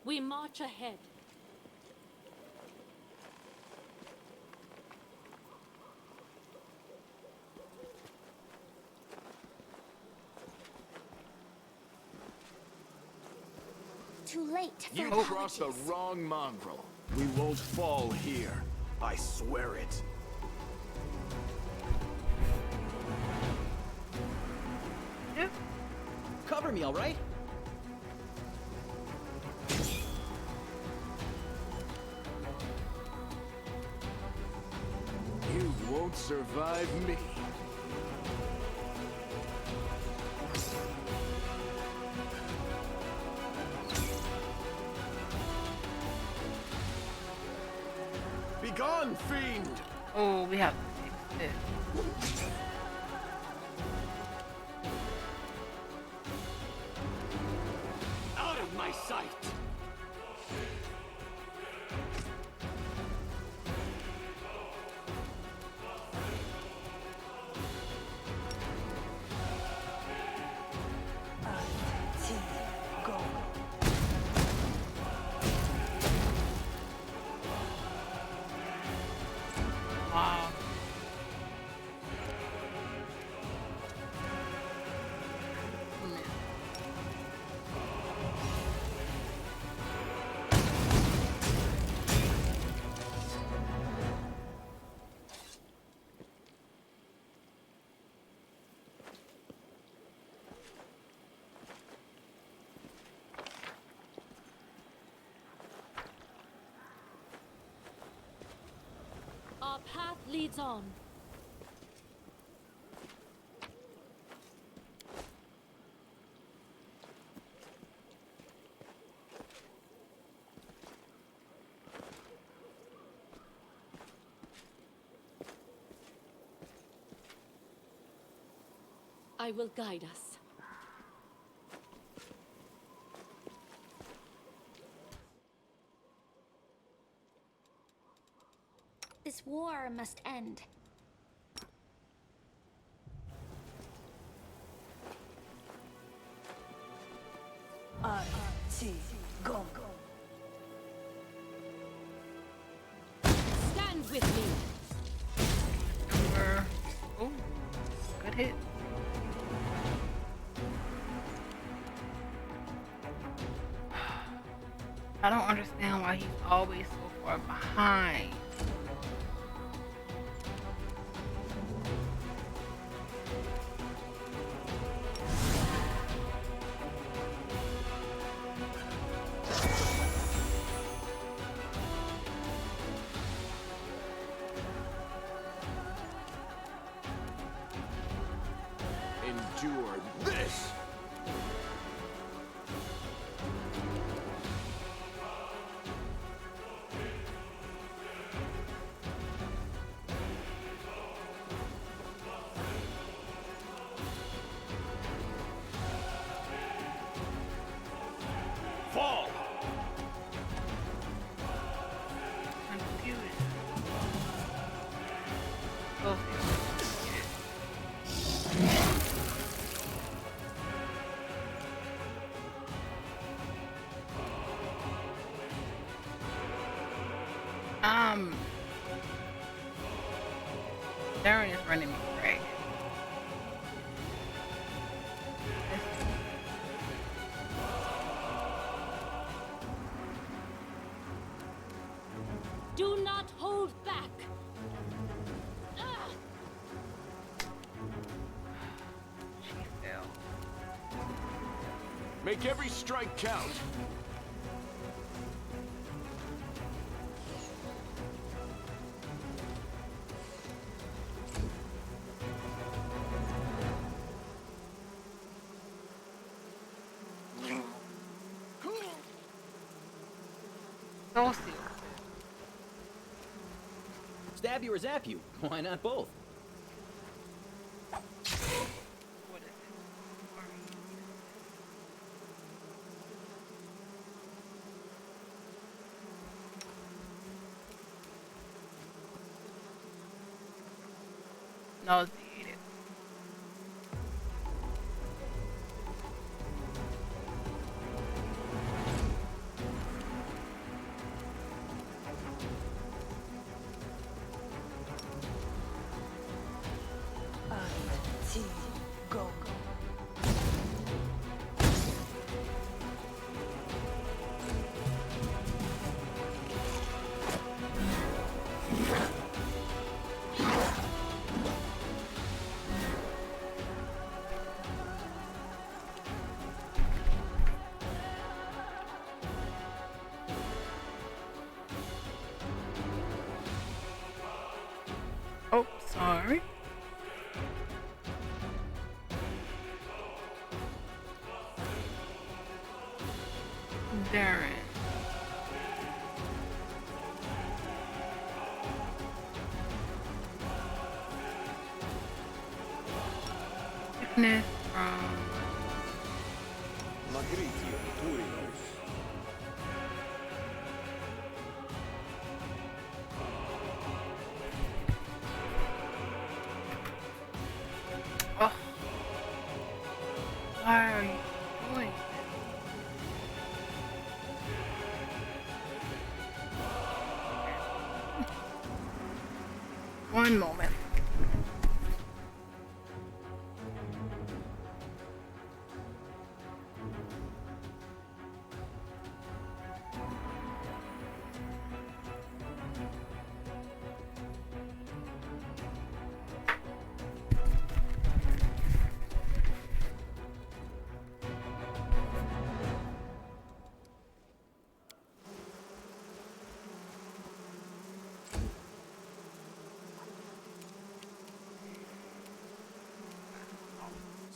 We march ahead. Too late for You apologies. crossed the wrong mongrel. We won't fall here. I swear it. Yeah. Cover me, all right? You won't survive me. Begone, fiend! Oh, we have to fix this. Out of my sight! Wow. path leads on. I will guide us. This war must end. Go. Stand with me. Number. Oh, good hit. I don't understand why he's always so far behind. Endure this! Fall! I'm confused. Oh, Darren is running me right. Do not hold back. Ah! She fell. Make every strike count! So still. Stab you or zap you? Why not both? What is it? Nauseated. Go. Oh, sorry. Darren. Sickness from oh. Why are you doing this? One moment.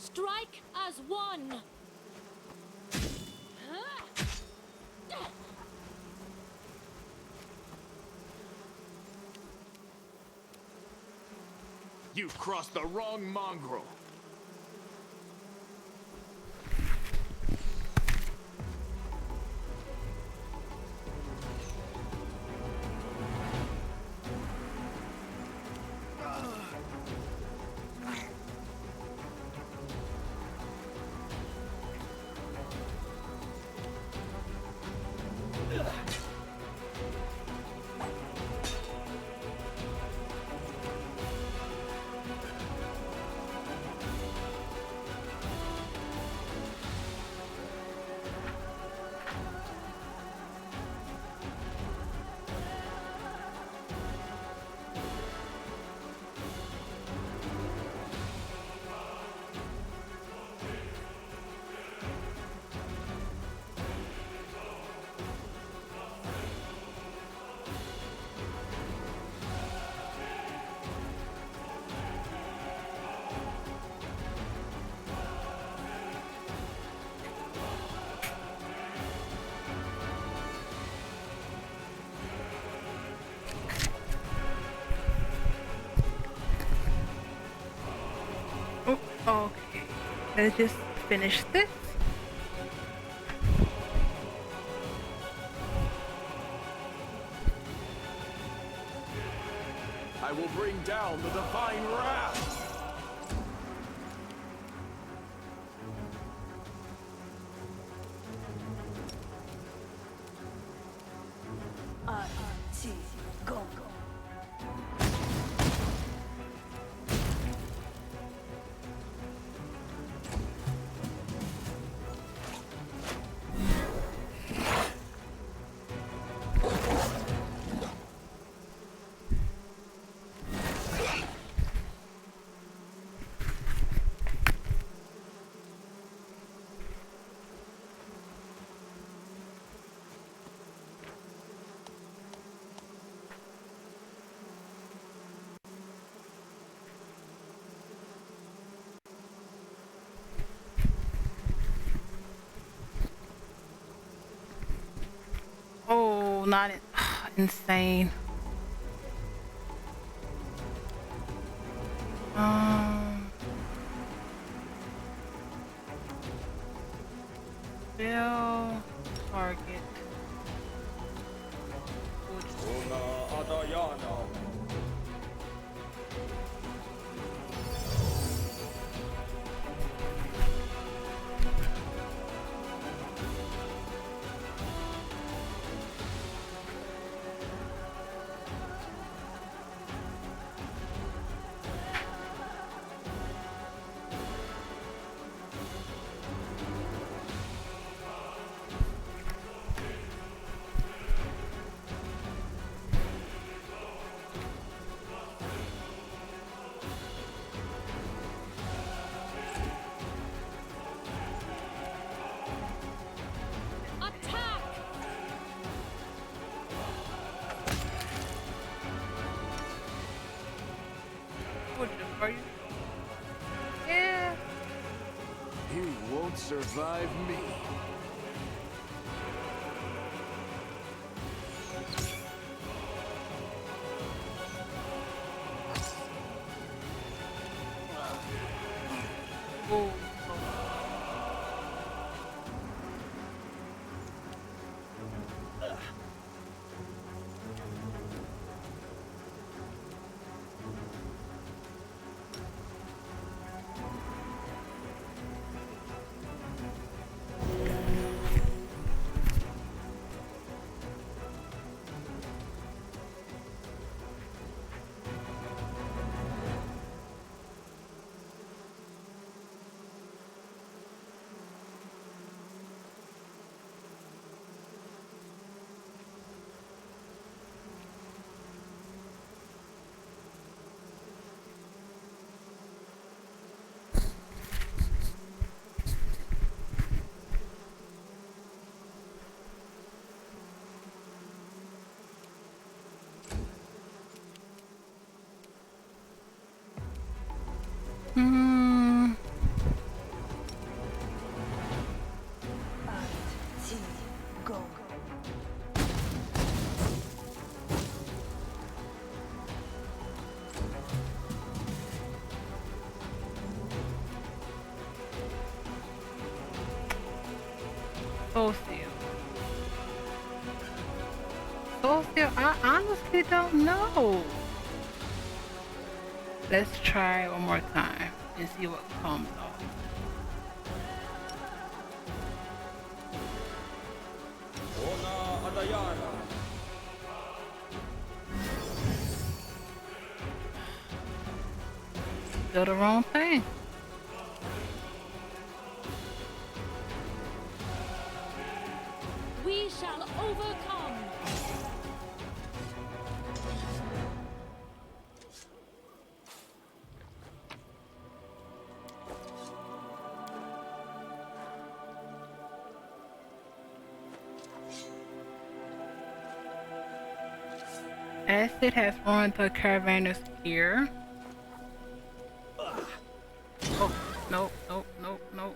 Strike as one. You've crossed the wrong mongrel. Oh, okay. Let's just finish this. I will bring down the divine wrath. Go. Oh, not insane. Bill target. Attack! What are you? Yeah. You won't survive me. Oh. Hmm. Soul Seal. Soul Seal, I honestly don't know. Let's try one more time and see what comes off. Still the wrong thing. We shall overcome. Acid has ruined the caravanner's ear. Oh, nope, nope, nope, nope.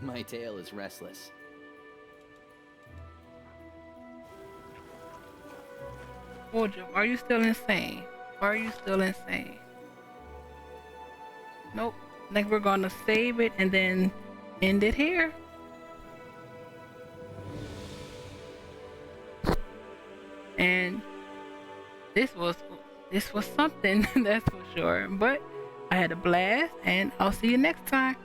My tail is restless. Wojo, are you still insane? Are you still insane? Nope. I think we're gonna save it and then end it here. And this was something, that's for sure. But I had a blast, and I'll see you next time.